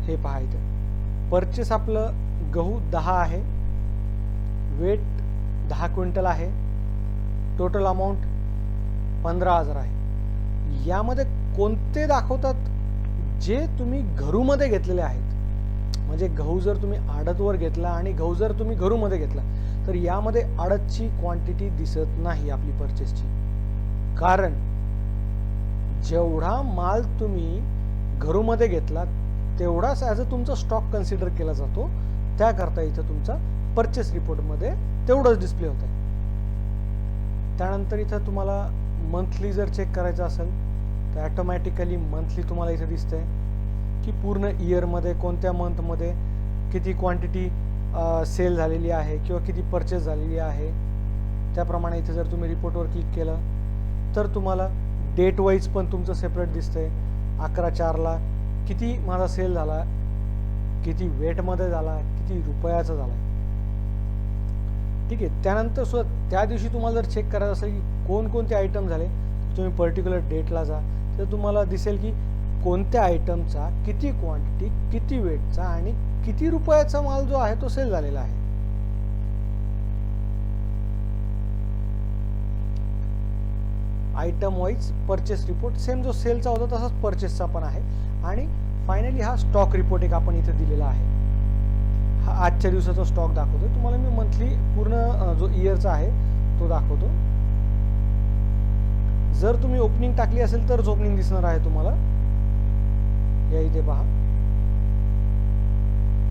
हे पहा इथे परचेस आपलं गहू 10 आहे, वेट 10 क्विंटल आहे, टोटल अमाऊंट 15,000 आहे. यामध्ये कोणते दाखवतात जे तुम्ही घरूमध्ये घेतलेले आहेत. म्हणजे गहू जर तुम्ही आडतवर घेतला आणि गहू जर तुम्ही घरूमध्ये घेतला तर यामध्ये आडतची क्वांटिटी दिसत नाही आपली परचेसची. कारण जेवढा माल तुम्ही घरूमध्ये घेतला तेवढाच ॲज अ तुमचा स्टॉक कन्सिडर केला जातो. त्याकरता इथं तुमचा परचेस रिपोर्टमध्ये तेवढंच डिस्प्ले होत आहे. त्यानंतर इथं तुम्हाला मंथली जर चेक करायचं असेल तर ॲटोमॅटिकली मंथली तुम्हाला इथं दिसतंय की पूर्ण इयरमध्ये कोणत्या मंथमध्ये किती क्वांटिटी सेल झालेली आहे किंवा किती परचेस झालेली आहे. त्याप्रमाणे इथे जर तुम्ही रिपोर्टवर क्लिक केलं तर तुम्हाला डेट वाईज पण तुमचं सेपरेट दिसतंय. 11/4ला किती माझा सेल झाला, किती वेटमध्ये झाला, किती रुपयाचा झाला. ठीक आहे. त्यानंतर सुद्धा त्या दिवशी तुम्हाला जर चेक करायचं असेल की कोणकोणते आयटम झाले तुम्ही पर्टिक्युलर डेटला जा तर तुम्हाला दिसेल की कोणत्या आयटमचा किती क्वांटिटी, किती वेटचा आणि किती रुपयाचा माल जो आहे तो सेल झालेला आहे. Item wise purchase report same जो सेलचा होता तसाच परचेसचा पण आहे. आणि फायनली हा स्टॉक रिपोर्ट एक आपण इथे दिलेला आहे. हा आजच्या दिवसाचा स्टॉक दाखवतो तुम्हाला मी. मंथली पूर्ण जो इयरचा आहे तो दाखवतो. जर तुम्ही ओपनिंग टाकली असेल तरच ओपनिंग दिसणार आहे तुम्हाला. या इथे पहा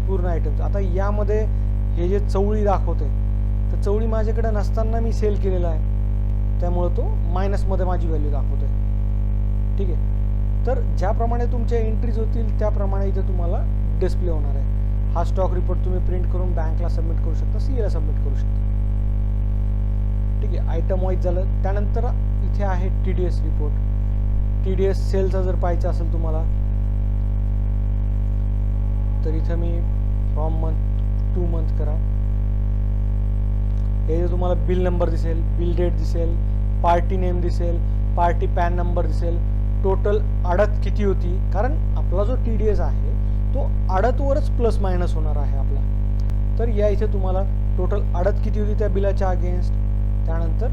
पूर्ण आयटम. आता यामध्ये हे जे चवळी दाखवते तर चवळी माझ्याकडे नसताना मी सेल केलेला आहे त्यामुळे तो मायनसमध्ये माझी व्हॅल्यू दाखवते. ठीक आहे. तर ज्याप्रमाणे तुमच्या एंट्रीज होतील त्याप्रमाणे इथे तुम्हाला डिस्प्ले होणार आहे. हा स्टॉक रिपोर्ट तुम्ही प्रिंट करून बँकला सबमिट करू शकता, सीएला सबमिट करू शकता. ठीक आहे. आयटम वाईज झालं. त्यानंतर इथे आहे TDS रिपोर्ट. TDS सेलचा जर पाहायचा असेल तुम्हाला तर इथं me from month two month करा. हे तुम्हाला बिल नंबर दिसेल, बिल डेट दिसेल, पार्टी नेम दिसेल, पार्टी पॅन नंबर दिसेल, टोटल आडत किती होती. कारण आपला जो TDS आहे तो आडतवरच प्लस मायनस होणार आहे आपला. तर या इथे तुम्हाला टोटल आडत किती होती त्या बिलाच्या अगेन्स्ट, त्यानंतर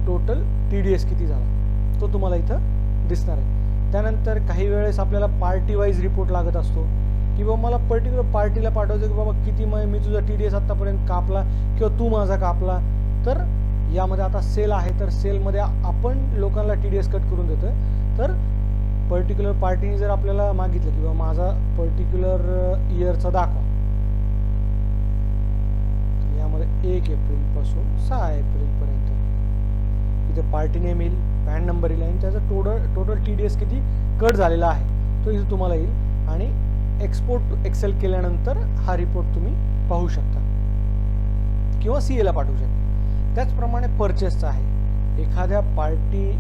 टोटल TDS किती झाला तो तुम्हाला इथं दिसणार आहे. त्यानंतर काही वेळेस आपल्याला पार्टी वाईज रिपोर्ट लागत असतो की बाबा मला पर्टिक्युलर पार्टीला पाठवायचं की बाबा किती मी तुझा TDS आतापर्यंत कापला किंवा तू माझा कापला. तर यामध्ये आता सेल आहे तर सेलमध्ये आपण लोकांना TDS कट करून देतोय. तर पर्टिक्युलर पार्टीने जर आपल्याला मागितलं की बाबा माझा पर्टिक्युलर इयरचा दाखवा तर यामध्ये 1 एप्रिलपासून 6 एप्रिलपर्यंत इथे पार्टी नेम येईल, पॅन नंबर येईल आणि त्याचा टोटल TDS किती कट झालेला आहे तो इथे तुम्हाला येईल. आणि एक्सपोर्ट टू एक्सेल केल्यानंतर हा रिपोर्ट तुम्ही पाहू शकता किंवा CAला पाठवू शकता. त्याचप्रमाणे परचेसचा आहे. एखाद्या पार्टीनी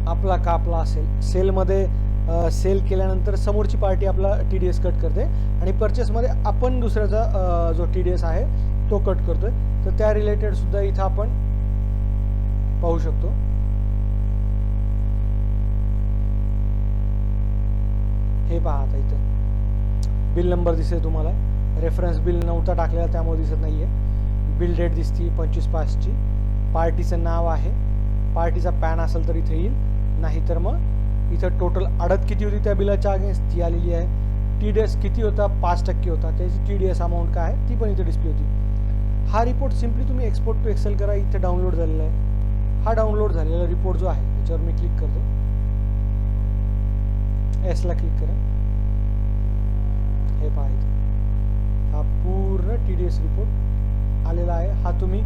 आपला कापला असेल सेलमध्ये, सेल केल्यानंतर समोरची पार्टी आपला TDS कट करते आणि परचेसमध्ये आपण दुसऱ्याचा जो TDS आहे तो कट करतोय. तर त्या रिलेटेड सुद्धा इथं आपण पाहू शकतो. हे पहा आता इथं बिल नंबर दिसते तुम्हाला, रेफरन्स बिल नव्हता टाकलेला त्यामुळे दिसत नाही आहे. बिल डेट दिसते 25/5ची, पार्टीचं नाव आहे, पार्टीचा पॅन असेल तर इथे येईल, नाही तर मग इथं टोटल अडत किती होती त्या बिलाच्या अगेन्स्ट ती आलेली आहे. TDS किती होता, 5% होता, त्याची TDS अमाऊंट काय आहे ती पण इथे डिस्प्ले होती. हा रिपोर्ट सिम्पली तुम्ही एक्सपोर्ट टू एक्सेल करा, इथे डाउनलोड झालेला आहे. हा डाउनलोड झालेला रिपोर्ट जो आहे त्याच्यावर मी क्लिक करतो, एसला क्लिक करा. हे पहा इथे हा पूर्ण TDS रिपोर्ट आलेला आहे. हा तुम्ही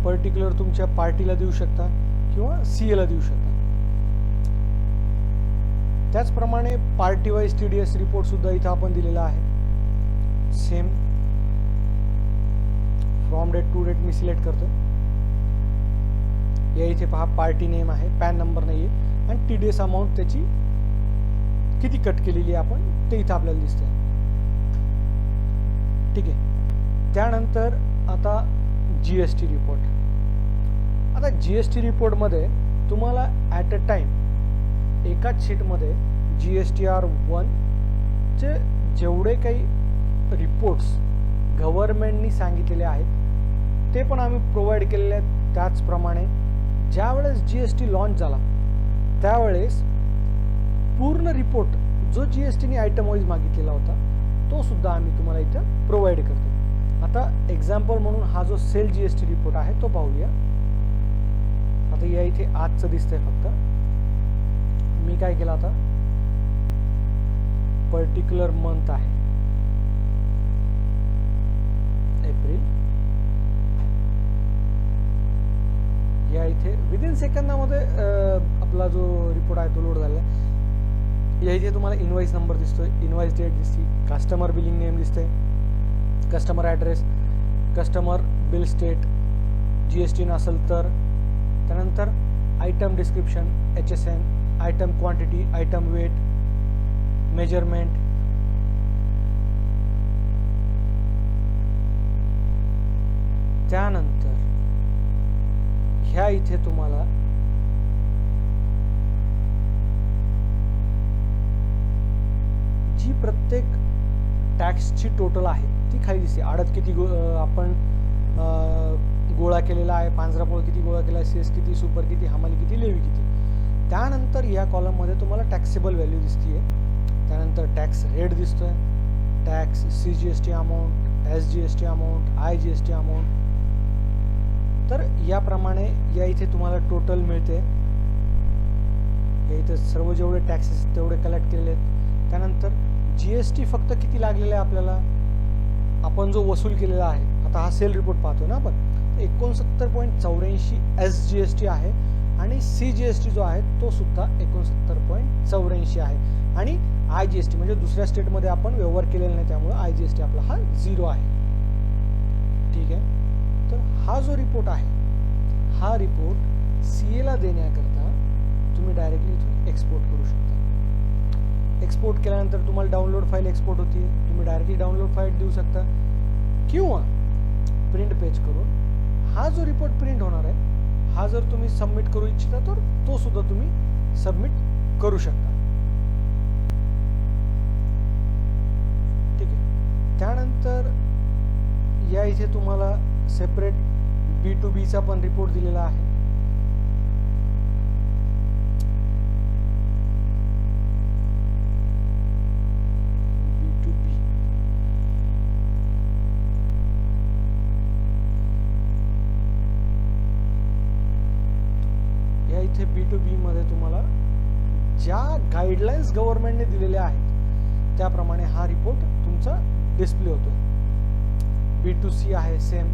पर्टिक्युलर तुमच्या पार्टीला देऊ शकता किंवा CA ला देऊ शकता. त्याचप्रमाणे पार्टी वाईज TDS रिपोर्ट सुद्धा इथं आपण दिलेला आहे. Same from date to date मी सिलेक्ट करतो. या इथे पहा पार्टी नेम आहे, पॅन नंबर नाही आहे, आणि TDS अमाऊंट त्याची किती कट केलेली आहे आपण ते इथं आपल्याला दिसतंय. ठीक आहे. त्यानंतर आता GST रिपोर्ट. आता GST रिपोर्टमध्ये तुम्हाला ॲट अ टाइम एकाच शीटमध्ये GSTR1 चे जेवढे काही रिपोर्ट्स गव्हर्नमेंटनी सांगितलेले आहेत ते पण आम्ही प्रोव्हाइड केलेले आहेत. त्याचप्रमाणे ज्यावेळेस GST लॉन्च झाला त्यावेळेस पूर्ण रिपोर्ट जो GSTने आयटम वाईज मागितलेला होता तो सुद्धा आम्ही तुम्हाला इथं प्रोव्हाइड करतो. आता एक्झाम्पल म्हणून हा जो सेल GST रिपोर्ट आहे तो पाहूया. आता या इथे आजचं दिसतंय फक्त. मी काय केलं आता, पर्टिक्युलर मंथ आहे एप्रिल. या इथे विदिन सेकंदामध्ये आपला जो रिपोर्ट आहे तो लोड झाला आहे. या इथे तुम्हाला इनवाइस नंबर दिसतोय, इनवाइस डेट दिसते, कस्टमर बिलिंग नेम दिसते, customer address, customer bill state GST नसेल तर, त्यानंतर item description HSN, item quantity, item weight, measurement, त्यानंतर ह्या इथे तुम्हाला जी प्रत्येक टॅक्सची टोटल आहे ती खाली दिसते. आडत किती आपण गोळा केलेला आहे, पांजरापोळ किती गोळा केला आहे, CS किती, सुपर किती, हमाली किती, लेवी किती. त्यानंतर या कॉलममध्ये तुम्हाला टॅक्सेबल व्हॅल्यू दिसते. त्यानंतर टॅक्स रेट दिसतोय, tax CGST amount, SGST amount, IGST amount. तर याप्रमाणे या इथे तुम्हाला टोटल मिळते. या इथे सर्व जेवढे टॅक्सेस तेवढे कलेक्ट केलेले आहेत. त्यानंतर GST फक्त किती लागलेला आहे आपल्याला, आपण जो वसूल केलेला आहे. आता हा सेल रिपोर्ट पाहतोय ना आपण, 69.84 SGST आहे आणि CGST जो आहे तो सुद्धा 69.84 आहे. आणि IGST म्हणजे दुसऱ्या स्टेटमध्ये आपण व्यवहार केलेला नाही त्यामुळे IGST आपला हा 0 आहे. ठीक आहे. तर हा जो रिपोर्ट आहे हा रिपोर्ट CA ला देण्याकरता तुम्ही डायरेक्टली इथून एक्सपोर्ट करू शकता. एक्सपोर्ट केल्यानंतर तुम्हाला डाउनलोड फाईल एक्सपोर्ट होती, तुम्ही डायरेक्टली डाउनलोड फाईल देऊ शकता किंवा प्रिंट पेज करून हा जो रिपोर्ट प्रिंट होणार आहे हा जर तुम्ही सबमिट करू इच्छिता तर तो सुद्धा तुम्ही सबमिट करू शकता. ठीक आहे. त्यानंतर या इथे तुम्हाला सेपरेट B2B चा पण रिपोर्ट दिलेला आहे. B2B या इथे B2B मध्ये तुम्हाला ज्या गाईडलाईन्स गव्हर्नमेंटने दिलेल्या आहेत त्याप्रमाणे हा रिपोर्ट तुमचा डिस्प्ले होतो. B2C आहे सेम.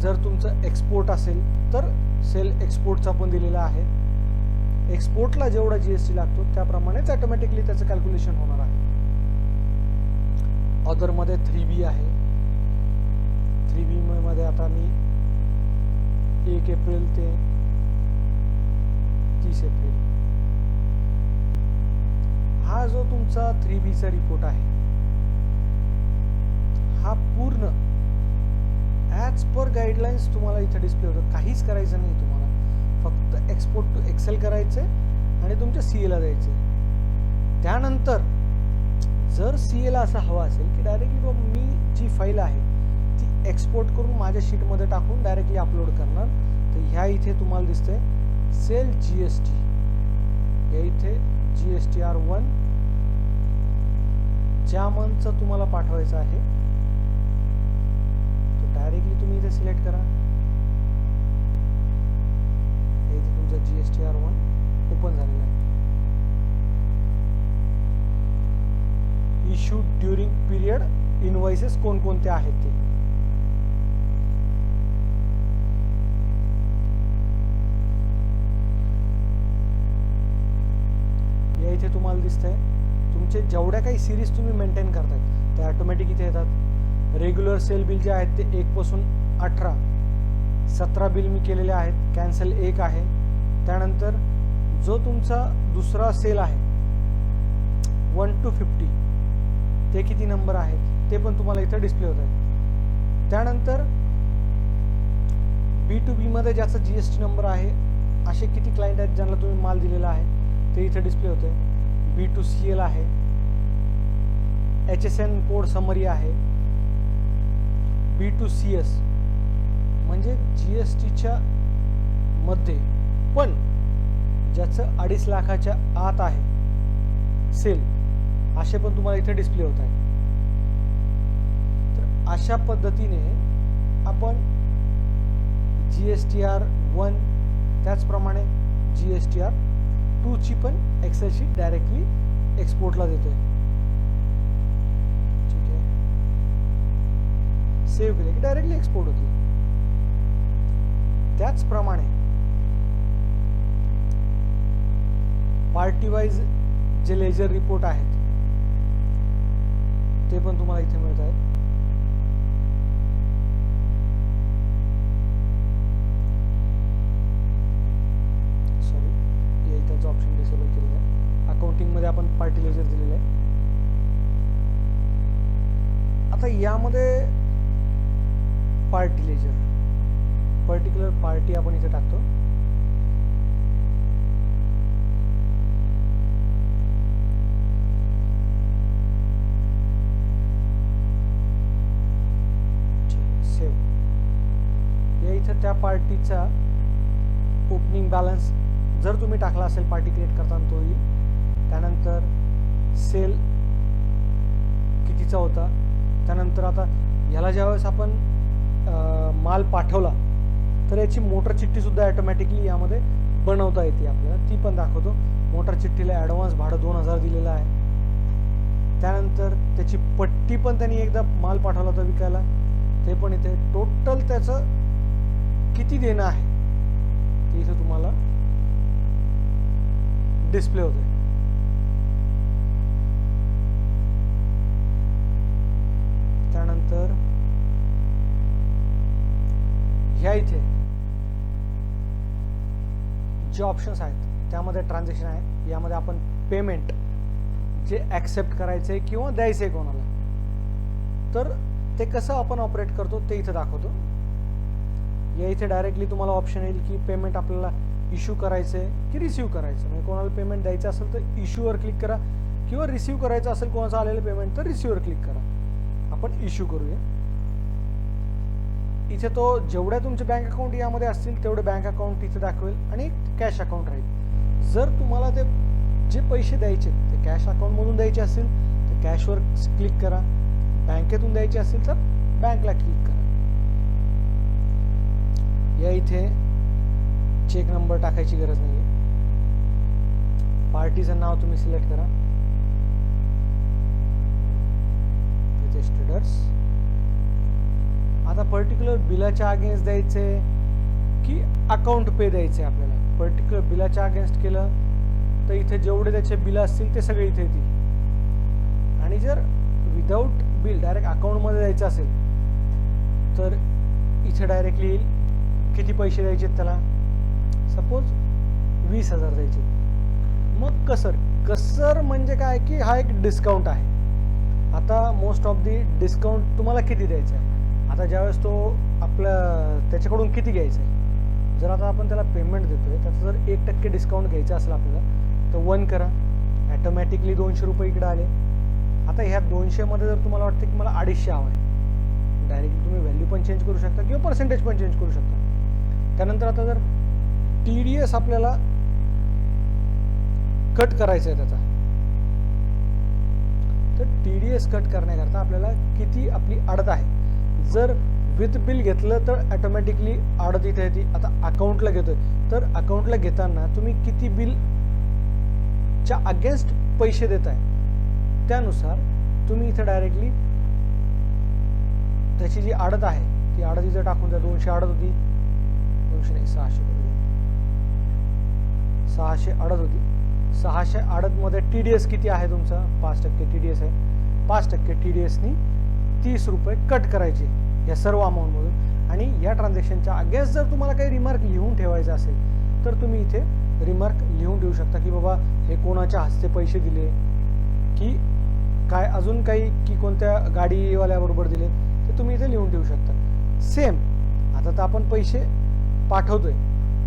जर तुमचं एक्सपोर्ट असेल तर सेल एक्सपोर्टचा पण दिलेला आहे. एक्सपोर्टला जेवढा GST लागतो त्याप्रमाणेच ऑटोमॅटिकली त्याचं कॅल्क्युलेशन होणार आहे. अदरमध्ये 3B आहे. 3B मध्ये आता मी 1 एप्रिल ते 30 एप्रिल हा जो तुमचा 3B चा रिपोर्ट आहे हा पूर्ण ॲज पर गाईडलाईन्स तुम्हाला इथे डिस्प्ले होतं. काहीच करायचं नाही तुम्हाला, फक्त एक्सपोर्ट टू एक्सेल करायचं आणि तुमच्या CA ला द्यायचं. त्यानंतर जर CA ला असं हवं असेल की डायरेक्टली बाबा मी जी फाईल आहे ती एक्सपोर्ट करून माझ्या शीटमध्ये टाकून डायरेक्टली अपलोड करणार, तर ह्या इथे तुम्हाला दिसतंय सेल GST, या इथे GSTR1 ज्या मंथचं तुम्हाला पाठवायचं आहे तो डायरेक्टली तुम्ही इथे सिलेक्ट करा. इथे तुमचा GSTR1 ओपन झालेला आहे. इश्यू ड्युरिंग पिरियड इनवॉइसेस कोणकोणते आहेत ते. या इथे तुम्हाला दिसतंय तुमचे जेवढ्या काही सिरीज तुम्ही मेंटेन करतायत ते ऑटोमॅटिक इथे येतात. रेग्युलर सेल बिल जे आहेत ते 1 पासून 18, 17 बिल मी केलेले आहेत. कॅन्सल 1 आहे. त्यानंतर जो तुमचा दुसरा सेल आहे 1 to 50 ते किती नंबर आहेत ते पण तुम्हाला इथे डिस्प्ले होत आहे. त्यानंतर B2B मध्ये ज्याचा GST नंबर आहे असे किती क्लायंट आहेत ज्यांना तुम्ही माल दिलेला आहे ते इथे डिस्प्ले होते. B2CL आहे, HSN कोड समरी आहे. B2CS म्हणजे GSTच्या मध्ये पण ज्याचं 2.5 लाखाच्या आत आहे सेल, असे पण तुम्हाला इथे डिस्प्ले होत आहे. तर अशा पद्धतीने आपण GSTR1 त्याचप्रमाणे GSTR2 ची पण एक्सेल शीट डायरेक्टली एक्सपोर्टला देतोय. ठीक आहे, सेव्ह केले की डायरेक्टली एक्सपोर्ट होते. त्याचप्रमाणे पार्टी वाईज जे लेजर रिपोर्ट आहेत ते पण तुम्हाला इथे मिळत आहेत. सॉरी, या इथंचा ऑप्शन डिसेबल केलेला आहे. अकाउंटिंग मध्ये आपण पार्टी लेजर दिलेलं आहे. आता यामध्ये पार्टी लेजर पर्टिक्युलर पार्टी आपण इथे टाकतो. इथं त्या पार्टीचा ओपनिंग बॅलन्स जर तुम्ही टाकला असेल पार्टी क्रिएट करताना तो येईल. त्यानंतर सेल कितीचा होता. त्यानंतर आता ह्याला ज्यावेळेस आपण माल पाठवला तर याची मोटर चिठ्ठी सुद्धा ऑटोमॅटिकली यामध्ये बनवता येते आपल्याला, ती पण दाखवतो. मोटर चिठ्ठीला ॲडव्हान्स भाडं 2000 दिलेलं आहे. त्यानंतर त्याची पट्टी पण त्यांनी एकदा माल पाठवला तर विकायला ते पण इथे टोटल त्याचं किती देणं आहे ते इथे तुम्हाला डिस्प्ले होते. त्यानंतर ह्या इथे जे ऑप्शन्स आहेत त्यामध्ये ट्रान्झॅक्शन आहे. यामध्ये आपण पेमेंट जे ॲक्सेप्ट करायचे किंवा द्यायचे कोणाला, तर ते कसं आपण ऑपरेट करतो ते इथे दाखवतो. या इथे डायरेक्टली तुम्हाला ऑप्शन येईल की पेमेंट आपल्याला इश्यू करायचं आहे की रिसीव्ह करायचं. म्हणजे कोणाला पेमेंट द्यायचं असेल तर इश्यूवर क्लिक करा, किंवा रिसीव्ह करायचं असेल कोणाचं आलेलं पेमेंट तर रिसीव्हवर क्लिक करा. आपण इश्यू करूया. इथे तो जेवढ्या तुमचे बँक अकाउंट यामध्ये असतील तेवढे बँक अकाउंट इथे दाखवेल आणि कॅश अकाउंट राहील. जर तुम्हाला ते जे पैसे द्यायचे ते कॅश अकाउंटमधून द्यायचे असतील तर कॅशवर क्लिक करा, बँकेतून द्यायचे असतील तर बँकला क्लिक करा. या इथे चेक नंबर टाकायची गरज नाही आहे. पार्टीचं नाव तुम्ही सिलेक्ट करा, प्रितेश ट्रेडर्स. आता पर्टिक्युलर बिलाच्या अगेन्स्ट द्यायचे की अकाउंट पे द्यायचे आपल्याला. पर्टिक्युलर बिलाच्या अगेन्स्ट केलं तर इथे जेवढे त्याचे बिल असतील ते सगळे इथे येतील. आणि जर विदाऊट बिल डायरेक्ट अकाउंटमध्ये द्यायचं असेल तर इथे डायरेक्टली येईल किती पैसे द्यायचे त्याला. सपोज 20,000 द्यायचे. मग कसर म्हणजे काय की हा एक डिस्काउंट आहे. आता मोस्ट ऑफ दी डिस्काउंट तुम्हाला किती द्यायचं आहे. आता ज्यावेळेस तो आपल्या त्याच्याकडून किती घ्यायचं आहे. जर आता आपण त्याला पेमेंट देतोय त्याचं जर 1% डिस्काउंट घ्यायचं असेल आपल्याला तर 1 करा. ॲटोमॅटिकली 200 रुपये इकडे आले. आता ह्या 200 मध्ये जर तुम्हाला वाटतं की मला 250 हवं आहे, डायरेक्टली तुम्ही व्हॅल्यू पण चेंज करू शकता किंवा पर्सेंटेज पण चेंज करू शकता. त्यानंतर आता जर TDS आपल्याला कट करायचं आहे त्याचा, तर TDS कट करण्याकरता आपल्याला किती आपली आडत आहे, जर विथ बिल घेतलं तर ॲटोमॅटिकली आडत इथे येते. आता अकाउंटला घेतोय तर अकाउंटला घेताना तुम्ही किती बिलच्या अगेन्स्ट पैसे देताय त्यानुसार तुम्ही इथे डायरेक्टली त्याची जी आडत आहे ती आडत इथे टाकून द्या. 200 आडत होती, 200 नाही 600 600 आडत होती. 600 आडत मध्ये TDS किती आहे तुमचा, 5% TDS आहे. 5% TDSनी 30 रुपये कट करायचे या सर्व अमाऊंटमधून. आणि या ट्रान्झॅक्शनच्या अगेन्स्ट जर तुम्हाला काही रिमार्क लिहून ठेवायचं असेल तर तुम्ही इथे रिमार्क लिहून ठेवू शकता की बाबा हे कोणाच्या हस्ते पैसे दिले, की काय अजून काही, की कोणत्या गाडीवाल्याबरोबर दिले, ते तुम्ही इथे लिहून ठेवू शकता. सेम आता तर आपण पैसे पाठवतोय,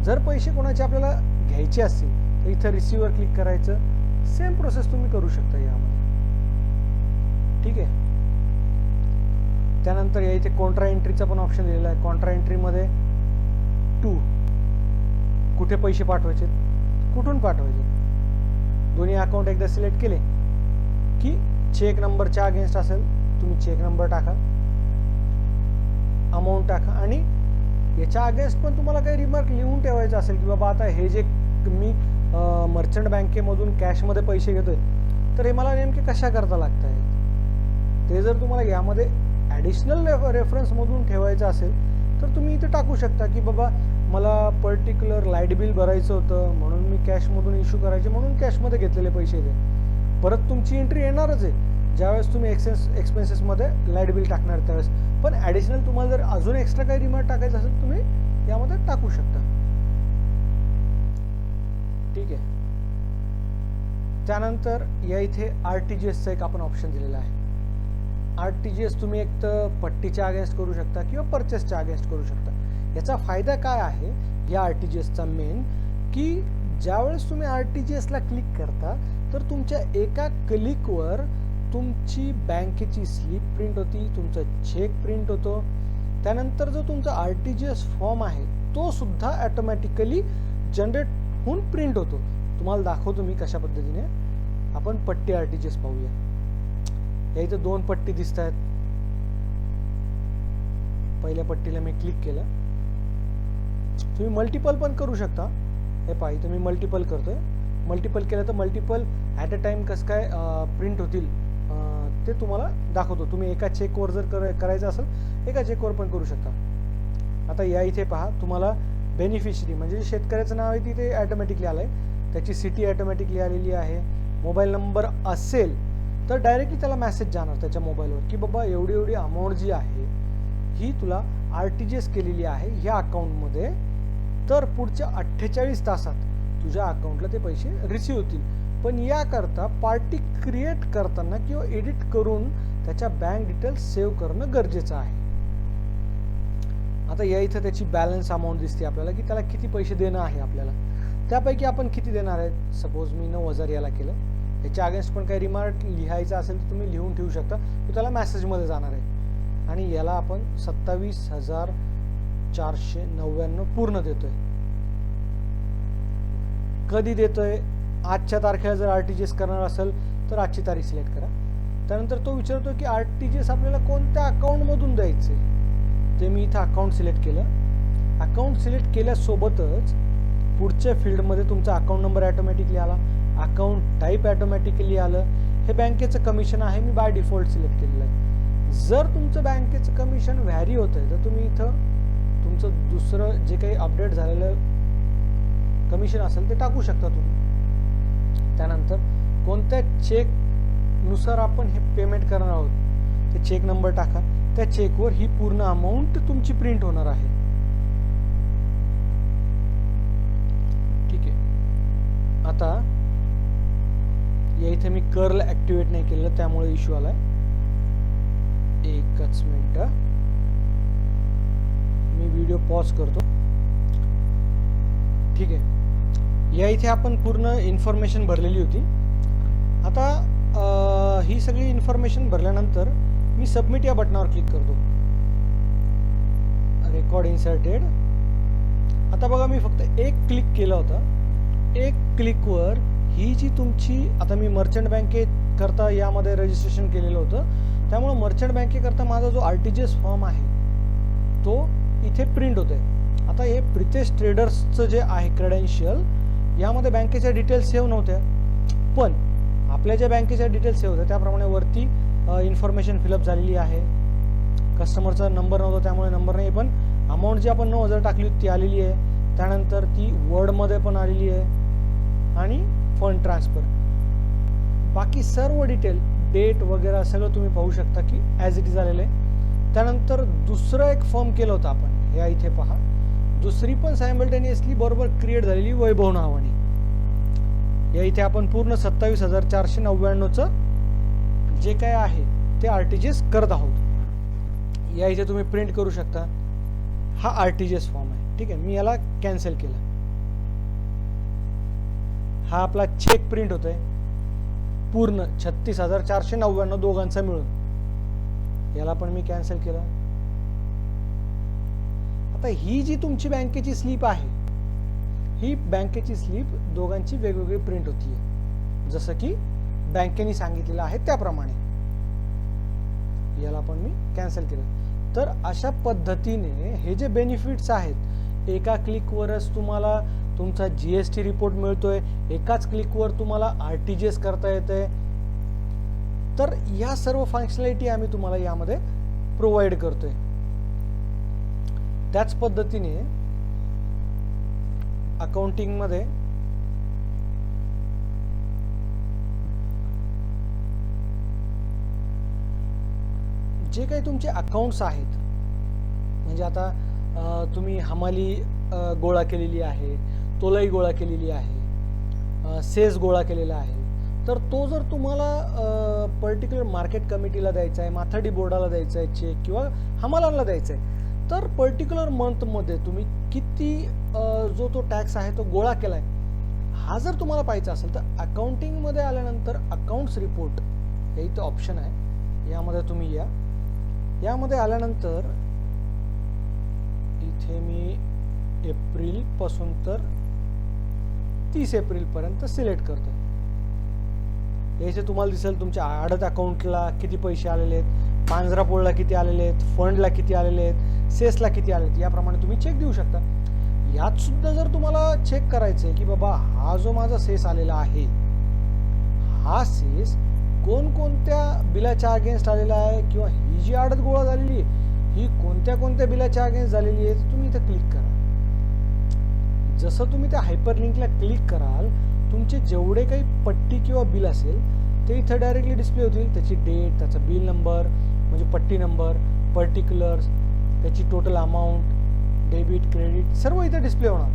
जर पैसे कोणाचे आपल्याला घ्यायचे असतील तर इथं रिसिव्हवर क्लिक करायचं. सेम प्रोसेस तुम्ही करू शकता यामध्ये. ठीक आहे. त्यानंतर या इथे कॉन्ट्रा एंट्रीचा पण ऑप्शन दिलेला आहे. कॉन्ट्रा एंट्रीमध्ये टू कुठे पैसे पाठवायचे, कुठून पाठवायचे, दोन्ही अकाउंट एकदा सिलेक्ट केले की चेक नंबरच्या अगेन्स्ट असेल तुम्ही चेक नंबर टाका, अमाऊंट टाका. आणि याच्या अगेन्स्ट पण तुम्हाला काही रिमार्क लिहून ठेवायचं असेल की बाबा आता हे जे मी मर्चंट बँकेमधून कॅशमध्ये पैसे घेतोय तर हे मला नेमके कशा करता लागत आहेत, ते जर तुम्हाला यामध्ये ॲडिशनल रेफरन्समधून ठेवायचं असेल तर तुम्ही इथे टाकू शकता की बाबा मला पर्टिक्युलर लाईट बिल भरायचं होतं म्हणून मी कॅशमधून इश्यू करायचे म्हणून कॅशमध्ये घेतलेले पैसे दे. परत तुमची एंट्री येणारच आहे ज्यावेळेस तुम्ही एक्सपेन्सेसमध्ये लाईट बिल टाकणार त्यावेळेस. पण ॲडिशनल तुम्हाला जर अजून एक्स्ट्रा काही रिमार्क टाकायचं असेल तुम्ही यामध्ये टाकू शकता. ठीक आहे. त्यानंतर या इथे RTGSचा एक आपण ऑप्शन दिलेला आहे. RTGS तुम्ही एक तर पट्टीच्या अगेन्स्ट करू शकता किंवा परचेसच्या अगेन्स्ट करू शकता. याचा फायदा काय आहे या RTGSचा मेन, की ज्यावेळेस तुम्ही RTGSला क्लिक करता तर तुमच्या एका क्लिकवर तुमची बँकेची स्लिप प्रिंट होती, तुमचा चेक प्रिंट होतो. त्यानंतर जो तुमचा RTGS फॉर्म आहे तो सुद्धा ॲटोमॅटिकली जनरेट होऊन प्रिंट होतो. तुम्हाला दाखवतो मी कशा पद्धतीने. आपण पट्टी RTGS पाहूया. या इथे 2 पट्टी दिसत आहेत. पहिल्या पट्टीला मी क्लिक केलं. तुम्ही मल्टिपल पण करू शकता. हे पहा इथे मी मल्टिपल करतोय. मल्टिपल केलं तर मल्टिपल ॲट अ टाइम कसं काय प्रिंट होतील ते तुम्हाला दाखवतो. तुम्ही एका चेकवर जर करायचं असेल एका चेकवर पण करू शकता. आता या इथे पहा तुम्हाला बेनिफिशरी म्हणजे शेतकऱ्याचं नाव आहे तिथे ॲटोमॅटिकली आलं आहे, त्याची सिटी ॲटोमॅटिकली आलेली आहे. मोबाईल नंबर असेल तर डायरेक्टली त्याला मेसेज जाणार त्याच्या मोबाईलवर की बाबा एवढी एवढी अमाऊंट जी आहे ही तुला RTGS केलेली आहे ह्या अकाउंटमध्ये, तर पुढच्या 48 तासात तुझ्या अकाउंटला ते पैसे रिसीव्ह होतील. पण याकरता पार्टी क्रिएट करताना किंवा एडिट करून त्याच्या बँक डिटेल्स सेव्ह करणं गरजेचं आहे. आता या इथं त्याची बॅलन्स अमाऊंट दिसते आपल्याला की त्याला किती पैसे देणं आहे आपल्याला. त्यापैकी आपण किती देणार आहे, सपोज मी 9,000 याला केलं. याच्या अगेन्स्ट पण काही रिमार्क लिहायचा असेल तर तुम्ही लिहून ठेवू शकता, तो त्याला मेसेजमध्ये जाणार आहे. आणि याला आपण 27,499 पूर्ण देतोय. कधी देतोय, आजच्या तारखेला जर RTGS करणार असेल तर आजची तारीख सिलेक्ट करा. त्यानंतर तो विचारतो की RTGS आपल्याला कोणत्या अकाउंटमधून द्यायचे, ते मी इथं अकाउंट सिलेक्ट केलं. अकाउंट सिलेक्ट केल्यासोबतच पुढच्या फील्डमध्ये तुमचा अकाउंट नंबर ॲटोमॅटिकली आला, अकाउंट टाईप ॲटोमॅटिकली आलं. हे बँकेचं कमिशन आहे, मी बाय डिफॉल्ट सिलेक्ट केलेलं आहे. जर तुमचं बँकेचं कमिशन व्हॅरी होतं आहे तर तुम्ही इथं तुमचं दुसरं जे काही अपडेट झालेलं कमिशन असेल ते टाकू शकता तुम्ही. त्यानंतर कोणत्या चेकनुसार आपण हे पेमेंट करणार आहोत ते चेक नंबर टाका. त्या चेकवर ही पूर्ण अमाऊंट तुमची प्रिंट होणार आहे. ठीक आहे. आता या इथे मी कर्ल ॲक्टिवेट नाही केलेलं त्यामुळे इश्यू आलाय. एकच मिनिट मी व्हिडिओ पॉज करतो. ठीक आहे. या इथे आपण पूर्ण इन्फॉर्मेशन भरलेली होती. आता ही सगळी इन्फॉर्मेशन भरल्यानंतर मी सबमिट या बटनावर क्लिक करतो. Record inserted. आता बघा मी फक्त एक क्लिक केलं होतं. एक क्लिकवर ही जी तुमची, आता मी मर्चंट बँकेकरता यामध्ये रजिस्ट्रेशन केलेलं होतं, त्यामुळं मर्चंट बँकेकरता माझा जो RTGS फॉर्म आहे तो इथे प्रिंट होतोय. आता हे प्रितेश ट्रेडर्सचं जे आहे क्रेडेन्शियल, यामध्ये बँकेच्या डिटेल्स सेव्ह नव्हत्या, पण आपल्या ज्या बँकेच्या डिटेल्स सेव्ह होत्या त्याप्रमाणे वरती इन्फॉर्मेशन फिलअप झालेली आहे. कस्टमरचा नंबर नव्हता त्यामुळे नंबर नाही, पण अमाऊंट जी आपण 9,000 टाकली होती ती आलेली आहे. त्यानंतर ती वर्डमध्ये पण आलेली आहे आणि फंड ट्रान्सफर. बाकी सर्व डिटेल, डेट वगैरे सगळं तुम्ही पाहू शकता की ॲज इट इज आलेलं आहे. त्यानंतर दुसरं एक फॉर्म केलं होतं आपण, या इथे पहा, दुसरी पण सायमल्टेनियसली बरोबर क्रिएट झालेली वैभव नावाने. या इथे आपण पूर्ण 27,499चं जे काय आहे ते RTGS करत आहोत. या इथे तुम्ही प्रिंट करू शकता. हा RTGS फॉर्म आहे. ठीक आहे, मी याला कॅन्सल केला. हा आपला चेक प्रिंट होतोय पूर्ण 36,499 दोघांचा मिळून. याला पण मी कॅन्सल केलं. आता ही जी तुमची बँकेची स्लिप आहे, ही बँकेची स्लिप दोघांची वेगवेगळी प्रिंट होतीये, जसं की बँकेने सांगितलेलं आहे त्याप्रमाणे. याला पण मी कॅन्सल केलं. तर अशा पद्धतीने हे जे बेनिफिट्स आहेत, एका क्लिकवरच तुम्हाला तुमचा GST रिपोर्ट मिळतोय, एकाच क्लिकवर तुम्हाला RTGS करता येतंय. तर या सर्व फंक्शनॅलिटी आम्ही तुम्हाला यामध्ये प्रोव्हाइड करतोय. त्याच पद्धतीने अकाउंटिंगमध्ये जे काही तुमचे अकाउंट्स आहेत, म्हणजे आता तुम्ही हमाली गोळा केलेली आहे, तोलाई गोळा केलेली आहे, सेस गोळा केलेला आहे, तर तो जर तुम्हाला पर्टिक्युलर मार्केट कमिटीला द्यायचा आहे, माथाडी बोर्डाला द्यायचा आहे चेक, किंवा हमालांना द्यायचा आहे, तर पर्टिक्युलर मंथमध्ये तुम्ही किती जो तो टॅक्स आहे तो गोळा केला आहे, हा जर तुम्हाला पाहायचा असेल तर अकाउंटिंगमध्ये आल्यानंतर अकाउंट्स रिपोर्ट हे इथं ऑप्शन आहे. यामध्ये तुम्ही या. यामध्ये आल्यानंतर इथे मी एप्रिलपासून तर 30 एप्रिलपर्यंत सिलेक्ट करतो. याचे तुम्हाला दिसेल तुमच्या आडत अकाउंटला किती पैसे आलेले आहेत, पांजरापोळला किती आलेले आहेत, फंडला किती आलेले आहेत, सेसला किती आले आहेत, याप्रमाणे तुम्ही चेक देऊ शकता. यात सुद्धा जर तुम्हाला चेक करायचं आहे की बाबा हा जो माझा सेस आलेला आहे, हा सेस कोणकोणत्या बिलाच्या अगेन्स्ट आलेला आहे, किंवा ही जी आडत गोळा झालेली आहे ही कोणत्या कोणत्या बिलाच्या अगेन्स्ट झालेली आहे, तुम्ही इथं क्लिक करा. जसं तुम्ही त्या हायपरलिंकला क्लिक कराल, तुमचे जेवढे काही पट्टी किंवा बिल असेल ते इथं डायरेक्टली डिस्प्ले होतील. त्याची डेट, त्याचा बिल नंबर म्हणजे पट्टी नंबर, पर्टिक्युलर्स, त्याची टोटल अमाऊंट, डेबिट, क्रेडिट सर्व इथं डिस्प्ले होणार.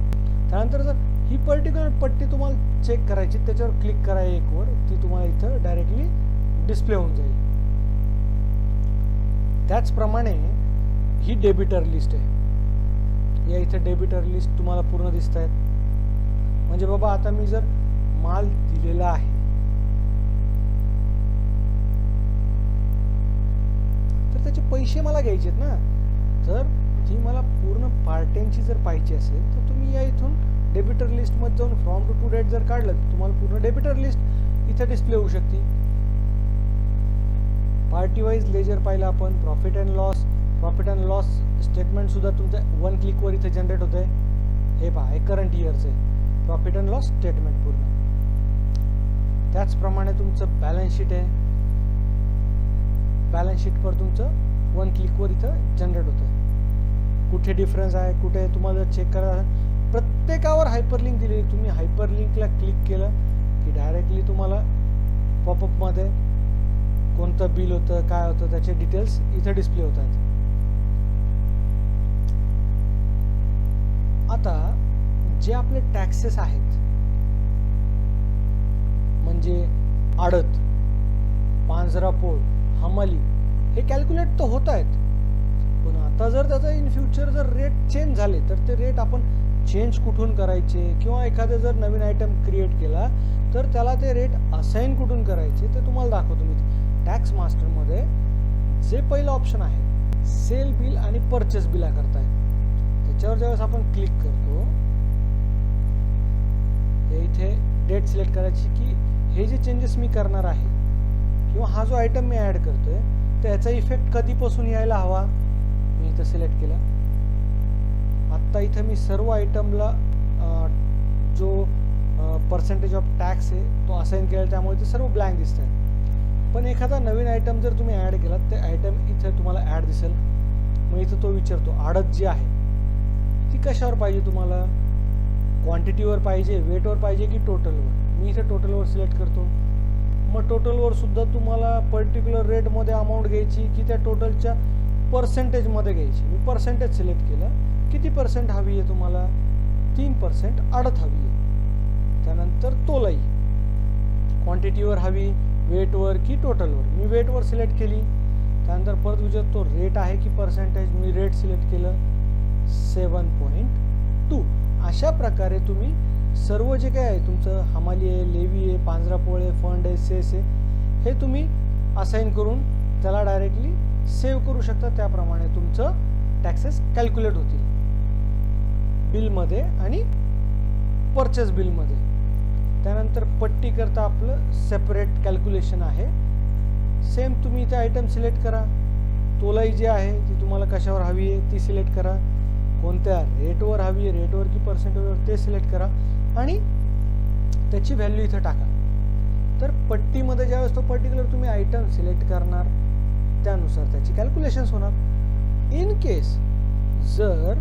त्यानंतर जर ही पर्टिक्युलर पट्टी तुम्हाला चेक करायची, त्याच्यावर क्लिक करा एकवर, ती तुम्हाला इथं डायरेक्टली डिस्प्ले होऊन जाईल. त्याचप्रमाणे ही डेबिटर लिस्ट आहे. या इथे डेबिटर लिस्ट तुम्हाला पूर्ण दिसत आहेत. म्हणजे बाबा आता मी जर माल दिलेला आहे तर त्याचे पैसे मला घ्यायचे आहेत ना, तर ती मला पूर्ण पार्ट्यांची जर पाहिजे असेल तर तुम्ही या इथून डेबिटर लिस्टमध्ये जाऊन फ्रॉम टू डेट जर काढलं तर तुम्हाला पूर्ण डेबिटर लिस्ट इथे डिस्प्ले होऊ शकते. पार्टी वाईज लेजर पाहिलं आपण, प्रॉफिट अँड लॉस स्टेटमेंट सुद्धा तुमच्या 1 क्लिकवर इथे जनरेट होते. हे पहा, हे करंट इयरचं आहे प्रॉफिट अँड लॉस स्टेटमेंट पूर्ण. त्याचप्रमाणे तुमचं बॅलन्स शीट आहे. बॅलन्स शीटवर तुमचं 1 क्लिकवर इथं जनरेट होतं. कुठे डिफरन्स आहे, कुठे तुम्हाला चेक करायचं, प्रत्येकावर हायपरलिंक दिली. तुम्ही हायपरलिंकला क्लिक केलं की डायरेक्टली तुम्हाला पॉपअपमध्ये कोणतं बिल होतं, काय होतं, त्याचे डिटेल्स इथे डिस्प्ले होतात. आता जे आपले टॅक्सेस आहेत, म्हणजे आडत, पांजरापोळ, हमाली, हे कॅल्क्युलेट तर होत आहेत, पण आता जर त्याचा इन फ्युचर जर रेट चेंज झाले तर ते रेट आपण चेंज कुठून करायचे, किंवा एखादं जर नवीन आयटम क्रिएट केला तर त्याला ते रेट असाइन कुठून करायचे ते तुम्हाला दाखवतो मी. टॅक्स मास्टरमध्ये जे पहिलं ऑप्शन आहे सेल बिल आणि परचेस बिल करताय, त्याच्यावर ज्यावेळेस आपण क्लिक करतो इथे डेट सिलेक्ट करायची की हे जे चेंजेस मी करणार आहे किंवा हा जो आयटम मी ॲड करतोय त्याचा इफेक्ट कधीपासून यायला हवा. मी इथं सिलेक्ट केला. आत्ता इथं मी सर्व आयटमला जो पर्सेंटेज ऑफ टॅक्स आहे तो असाइन केला, त्यामुळे ते सर्व ब्लँक दिसत आहे. पण एखादा नवीन आयटम जर तुम्ही ॲड केला ते आयटम इथं तुम्हाला ॲड दिसेल. मग इथं तो विचारतो आडत जी आहे ती कशावर पाहिजे, तुम्हाला क्वांटिटीवर पाहिजे, वेटवर पाहिजे की टोटलवर. मी इथे टोटलवर सिलेक्ट करतो. मग टोटलवर सुद्धा तुम्हाला पर्टिक्युलर रेटमध्ये अमाऊंट घ्यायची की त्या टोटलच्या पर्सेंटेजमध्ये घ्यायची. मी पर्सेंटेज सिलेक्ट केलं. किती पर्सेंट हवी आहे तुम्हाला, 3% आडत हवी आहे. त्यानंतर तोलाई क्वांटिटीवर हवी, वेटवर की टोटलवर. मी वेटवर सिलेक्ट केली. त्यानंतर परत विचारतो रेट आहे की पर्सेंटेज. मी रेट सिलेक्ट केलं 7.2. अशा प्रकारे तुम्ही सर्व जे काय आहे तुमचं हमाली आहे, लेवी आहे, पांजरापोळ आहे, फंड आहे, सेस आहे, हे तुम्ही असाइन करून त्याला डायरेक्टली सेव्ह करू शकता. त्याप्रमाणे तुमचं टॅक्सेस कॅल्क्युलेट होतील बिलमध्ये आणि परचेस बिलमध्ये. त्यानंतर पट्टी करता आपलं सेपरेट कॅल्क्युलेशन आहे. सेम तुम्ही इथे आयटम सिलेक्ट करा. तोलाई जी आहे ती तुम्हाला कशावर हवी आहे ती सिलेक्ट करा. कोणत्या रेटवर हवी आहे, रेटवर की पर्सेंटेजवर ते सिलेक्ट करा आणि त्याची व्हॅल्यू इथं टाका. तर पट्टीमध्ये ज्यावेळेस तो पर्टिक्युलर तुम्ही आयटम सिलेक्ट करणार त्यानुसार त्याची कॅल्क्युलेशन्स होणार. इन केस जर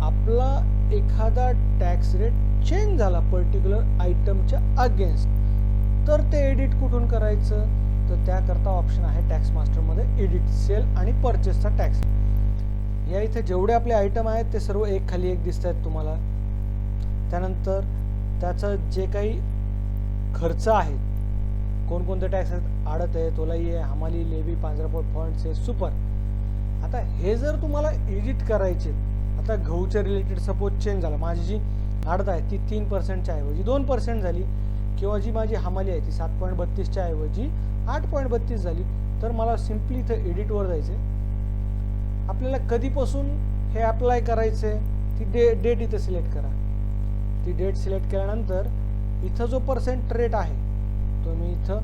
आपला एखादा टॅक्स रेट चेंज झाला पर्टिक्युलर आयटमच्या अगेन्स्ट, तर ते एडिट कुठून करायचं, तर त्याकरता ऑप्शन आहे टॅक्स मास्टरमध्ये एडिट सेल आणि परचेसचा टॅक्स. या इथे जेवढे आपले आयटम आहेत ते सर्व एक खाली एक दिसत आहेत तुम्हाला. त्यानंतर त्याचं जे काही खर्च आहेत, कोणकोणते टॅक्स आहेत, आडत आहे, तोलाई आहे, हमाली, लेवी, पांजरापोळ, फंड्स आहे, सुपर. आता हे जर तुम्हाला एडिट करायचे, आता गहूच्या रिलेटेड सपोज चेंज झाला, माझी जी आडत आहे ती 3%च्या ऐवजी 2% झाली, किंवा जी माझी हमाली आहे ती 7.32च्या ऐवजी 8.32 झाली, तर मला सिम्पली इथं एडिटवर जायचं. आपल्याला कधीपासून हे अप्लाय करायचं आहे ती डेट इथं सिलेक्ट करा. ती डेट सिलेक्ट केल्यानंतर इथं जो पर्सेंट रेट आहे तो मी इथं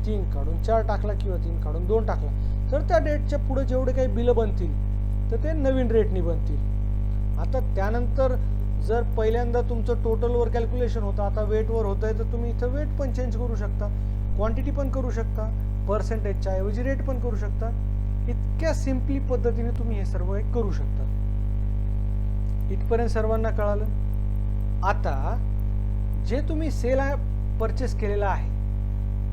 3 काढून 4 टाकला किंवा 3 काढून 2 टाकला, तर त्या डेटच्या पुढे जेवढे काही बिलं बनतील तर ते नवीन रेटनी बनतील. आता त्यानंतर जर पहिल्यांदा तुमचं टोटलवर कॅल्क्युलेशन होतं, आता वेटवर होतं आहे, तर तुम्ही इथं वेट पण चेंज करू शकता, क्वांटिटी पण करू शकता, पर्सेंटेजच्या ऐवजी रेट पण करू शकता. इतक्या सिम्पली पद्धतीने तुम्ही हे सर्व एक करू शकता. इथपर्यंत सर्वांना कळालं. आता जे तुम्ही सेल परचेस केलेला आहे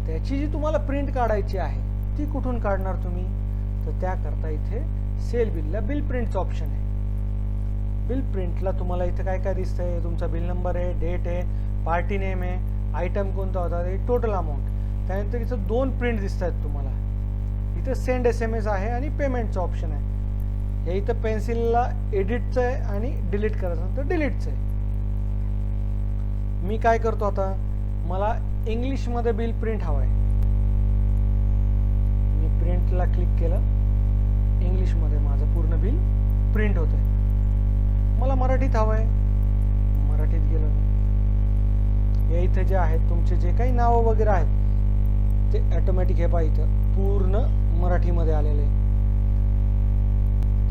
त्याची जी तुम्हाला प्रिंट काढायची आहे ती कुठून काढणार तुम्ही, तर त्याकरता इथे सेल बिलला बिल प्रिंटचं ऑप्शन आहे. बिल प्रिंटला तुम्हाला इथे काय काय दिसतंय, तुमचा बिल नंबर आहे, डेट आहे, पार्टी नेम आहे, आयटम कोणता होता, टोटल अमाऊंट. त्यानंतर इथं 2 प्रिंट दिसत आहेत तुम्हाला. इथं सेंड SMS आहे आणि पेमेंटचं ऑप्शन आहे. हे इथं पेन्सिलला एडिटचं आहे आणि डिलीट करायचं तर डिलीटचं आहे. मी काय करतो आता, मला इंग्लिशमध्ये बिल प्रिंट हवं आहे. मी प्रिंटला क्लिक केलं, इंग्लिशमध्ये माझं पूर्ण बिल प्रिंट होत आहे. मला मराठीत हवं आहे, मराठीत गेलो. या इथे जे आहेत तुमचे जे काही नावं वगैरे आहेत ते ऑटोमॅटिक हे पाहिजे इथं पूर्ण मराठीमध्ये आलेले.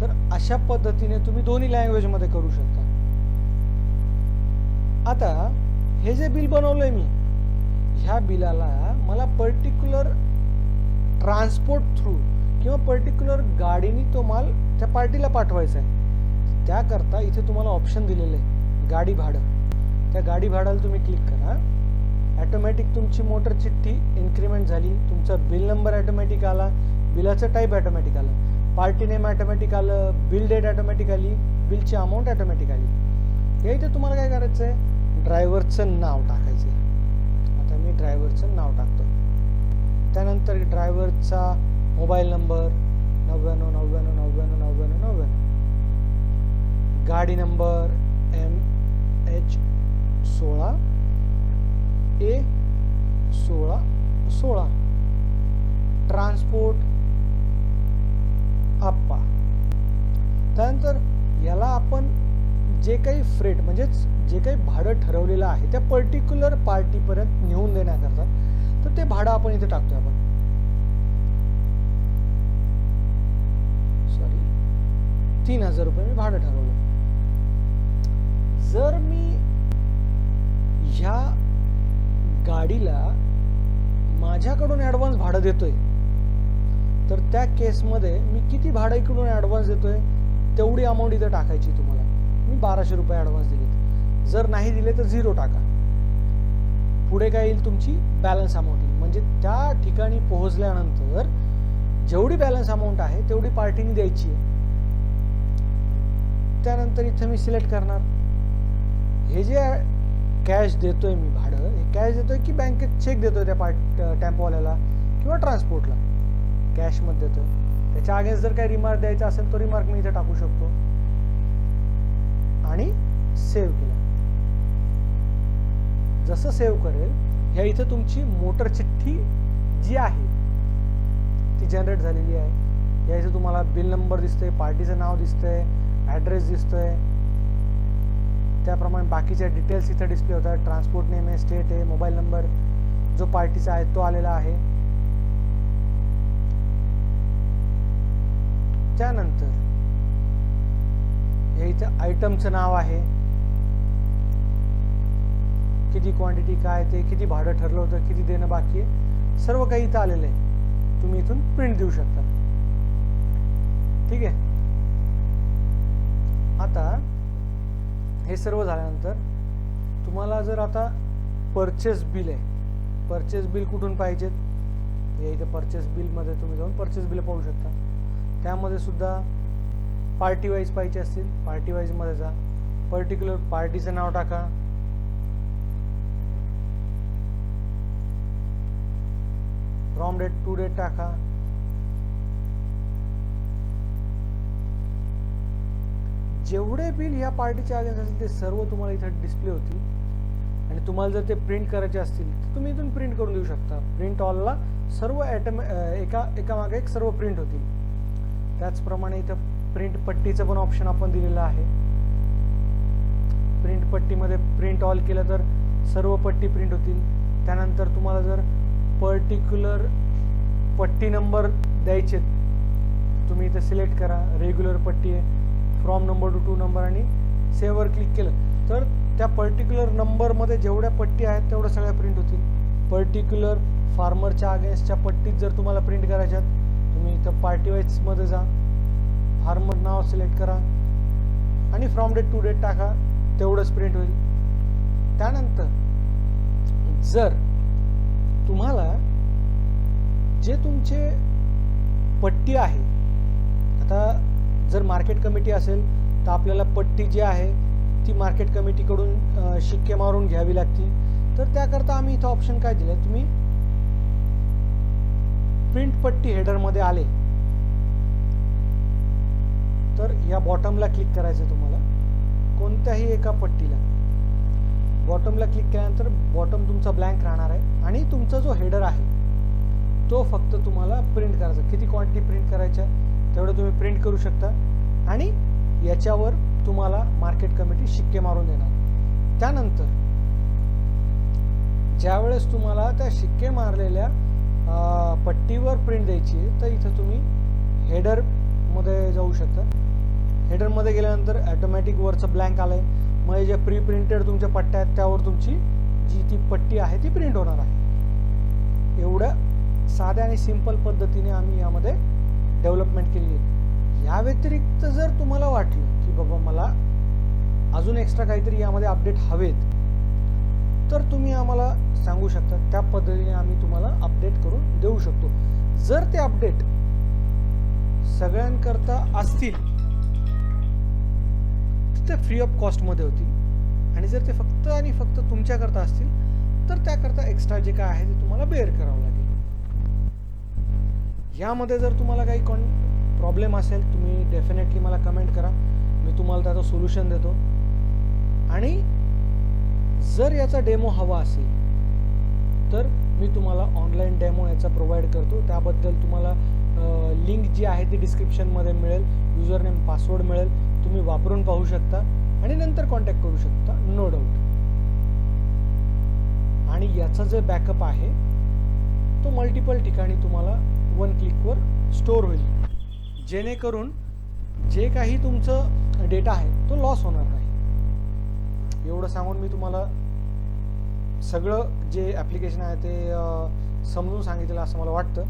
तर अशा पद्धतीने तुम्ही दोन्ही लँग्वेजमध्ये करू शकता. आता हे जे बिल बनवलंय मी, ह्या बिलाला मला पर्टिक्युलर ट्रान्सपोर्ट थ्रू किंवा पर्टिक्युलर गाडीने तो माल त्या पार्टीला पाठवायचा आहे. त्याकरता इथे तुम्हाला ऑप्शन दिलेलं आहे गाडी भाडं. त्या गाडी भाड्याला तुम्ही क्लिक करा. ॲटोमॅटिक तुमची मोटर चिठ्ठी इन्क्रीमेंट झाली, तुमचा बिल नंबर ॲटोमॅटिक आला, बिलाचं टाईप ॲटोमॅटिक आलं, पार्टी नेम ॲटोमॅटिक आलं, बिल डेट ॲटोमॅटिक आली, बिलची अमाऊंट ॲटोमॅटिक आली. या इथे तुम्हाला काय करायचं आहे, ड्रायव्हरचं नाव टाकायचं आहे. आता मी ड्रायव्हरचं नाव टाकतो. त्यानंतर ड्रायव्हरचा मोबाईल नंबर 99 99 99 99, गाडी नंबर H16 A16 ट्रान्सपोर्ट आप्पा. त्यानंतर याला आपण जे काही फ्रेट म्हणजेच जे काही भाडं ठरवलेलं आहे त्या पर्टिक्युलर पार्टीपर्यंत नेऊन देण्याकरता, तर ते भाडं आपण इथे टाकतोय. आपण 3000 रुपये मी भाडं ठरवलं. जर मी ह्या गाडीला माझ्याकडून ॲडव्हान्स भाडं देतोय, तर त्या केसमध्ये मी किती भाडं इकडून ॲडव्हान्स देतोय तेवढी अमाऊंट इथं टाकायची तुम्हाला. मी 1200 रुपये ॲडव्हान्स दिलेत. जर नाही दिले तर 0 टाका. पुढे काय येईल, तुमची बॅलन्स अमाऊंट येईल. म्हणजे त्या ठिकाणी पोहोचल्यानंतर जेवढी बॅलन्स अमाऊंट आहे तेवढी पार्टीने द्यायची आहे. त्यानंतर इथं मी सिलेक्ट करणार. हे जे कॅश देतोय मी भाडं, हे कॅश देतोय की बँकेत चेक देतोय त्या टेम्पोवाल्याला किंवा ट्रान्सपोर्टला, कॅशमध्ये देतोय. त्याच्या अगेन्स्ट जर काही रिमार्क द्यायचा असेल तो रिमार्क मी इथे टाकू शकतो आणि सेव्ह केला. जसं सेव्ह करेल ह्या इथं तुमची मोटर चिठ्ठी जी आहे ती जनरेट झालेली आहे. या इथं तुम्हाला बिल नंबर दिसतंय, पार्टीचं नाव दिसतंय, ॲड्रेस दिसतोय. त्याप्रमाणे बाकीच्या डिटेल्स इथं डिस्प्ले होतात. ट्रान्सपोर्ट नेम आहे, स्टेट आहे, मोबाईल नंबर जो पार्टीचा आहे तो आलेला आहे. त्यानंतर हे इथं आयटमचं नाव आहे, किती क्वांटिटी काय ते, किती भाडं ठरलं होतं, किती देणं बाकी आहे, सर्व काही इथं आलेलं आहे. तुम्ही इथून प्रिंट देऊ शकता. ठीक आहे. आता हे सर्व झाल्यानंतर तुम्हाला जर आता परचेस बिल आहे, परचेस बिल कुठून पाहिजेत, हे इथे परचेस बिलमध्ये तुम्ही जाऊन परचेस बिल पाहू शकता. त्यामध्ये सुद्धा पार्टी वाईज पाहिजे असतील, पार्टी वाईजमध्ये जा, पर्टिक्युलर पार्टीचं नाव टाका, फ्रॉम डेट टू डेट टाका. जेवढे बिल या पार्टीचे अगेन्स्ट असतील ते सर्व तुम्हाला इथे डिस्प्ले होतील. आणि तुम्हाला जर ते प्रिंट करायचे असतील तर तुम्ही इथून प्रिंट करून देऊ शकता. प्रिंट ऑलला सर्व आयटम एका मागे एक सर्व प्रिंट होतील. त्याचप्रमाणे इथं प्रिंट पट्टीचं पण ऑप्शन आपण दिलेलं आहे. प्रिंट पट्टीमध्ये प्रिंट ऑल केलं तर सर्व पट्टी प्रिंट होतील. त्यानंतर तुम्हाला जर पर्टिक्युलर पट्टी नंबर द्यायचे, तुम्ही इथं सिलेक्ट करा. रेग्युलर पट्टी आहे, फ्रॉम नंबर टू 2 नंबर आणि सेव्हवर क्लिक केलं तर त्या पर्टिक्युलर नंबरमध्ये जेवढ्या पट्टी आहेत तेवढ्या सगळ्या प्रिंट होतील. पर्टिक्युलर फार्मरच्या अगेन्स्टच्या पट्टीत जर तुम्हाला प्रिंट करायच्यात, तुम्ही इथं पार्टी वाईजमध्ये जा, फार्मर नाव सिलेक्ट करा आणि फ्रॉम डेट टू डेट टाका, तेवढंच प्रिंट होईल. त्यानंतर जर तुम्हाला जे तुमचे पट्टी आहे, आता जर मार्केट कमिटी असेल तर आपल्याला पट्टी जी आहे ती मार्केट कमिटीकडून शिक्के मारून घ्यावी लागते. तर त्याकरता आम्ही इथं ऑप्शन काय दिलं, तुम्ही प्रिंट पट्टी हेडरमध्ये आले तर या बॉटमला क्लिक करायचं. तुम्हाला कोणत्याही एका पट्टीला बॉटमला क्लिक केल्यानंतर बॉटम तुमचा ब्लँक राहणार आहे आणि तुमचा जो हेडर आहे तो फक्त तुम्हाला प्रिंट करायचा. किती क्वांटिटी प्रिंट करायच्या तेवढं तुम्ही प्रिंट करू शकता आणि याच्यावर तुम्हाला मार्केट कमिटी शिक्के मारून देणार. त्यानंतर ज्यावेळेस तुम्हाला त्या शिक्के मारलेल्या पट्टीवर प्रिंट द्यायची आहे तर इथं तुम्ही हेडरमध्ये जाऊ शकता. हेडरमध्ये गेल्यानंतर ॲटोमॅटिक वरचं ब्लँक आलं आहे. मग जे प्री प्रिंटेड तुमच्या पट्ट्या आहेत त्यावर तुमची जी ती पट्टी आहे ती प्रिंट होणार आहे. एवढं साध्या आणि सिंपल पद्धतीने आम्ही यामध्ये डेव्हलपमेंट केली आहे. या व्यतिरिक्त जर तुम्हाला वाटलं की बाबा मला अजून एक्स्ट्रा काहीतरी यामध्ये अपडेट हवेत तर तुम्ही आम्हाला सांगू शकता. त्या पद्धतीने आम्ही तुम्हाला अपडेट करून देऊ शकतो. जर ते अपडेट सगळ्यांकरता असतील तर ते फ्री ऑफ कॉस्टमध्ये होतील आणि जर ते फक्त आणि फक्त तुमच्याकरता असतील तर त्याकरता एक्स्ट्रा जे काय आहे ते तुम्हाला बेअर करावं लागेल. यामध्ये जर तुम्हाला काही प्रॉब्लेम असेल तुम्ही डेफिनेटली मला कमेंट करा. मी तुम्हाला त्याचं सोल्युशन देतो. आणि जर याचा डेमो हवा असेल तर मी तुम्हाला ऑनलाईन डेमो याचा प्रोव्हाइड करतो. त्याबद्दल तुम्हाला लिंक जी आहे ती डिस्क्रिप्शनमध्ये मिळेल, युजर नेम पासवर्ड मिळेल, तुम्ही वापरून पाहू शकता आणि नंतर कॉन्टॅक्ट करू शकता, नो डाऊट. आणि याचा जे बॅकअप आहे तो मल्टिपल ठिकाणी तुम्हाला 1 क्लिकवर स्टोअर होईल, जेणेकरून जे काही तुमचं डेटा आहे तो लॉस होणार नाही. एवढं सांगून मी तुम्हाला सगळं जे ॲप्लिकेशन आहे ते समजून सांगितलं असं मला वाटतं.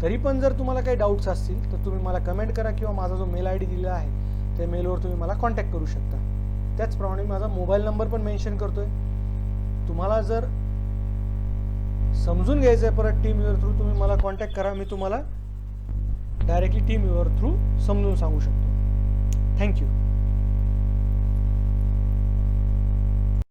तरी पण जर तुम्हाला काही डाऊट्स असतील तर तुम्ही मला कमेंट करा किंवा माझा जो मेल ID दिलेला आहे त्या मेलवर तुम्ही मला कॉन्टॅक्ट करू शकता. त्याचप्रमाणे माझा मोबाईल नंबर पण मेन्शन करतोय. तुम्हाला जर समजून घ्यायचं आहे परत टीम व्ह्यूअर थ्रू, तुम्ही मला कॉन्टॅक्ट करा, मी तुम्हाला डायरेक्टली टीम व्ह्यूअर थ्रू समजून सांगू शकतो. थँक्यू.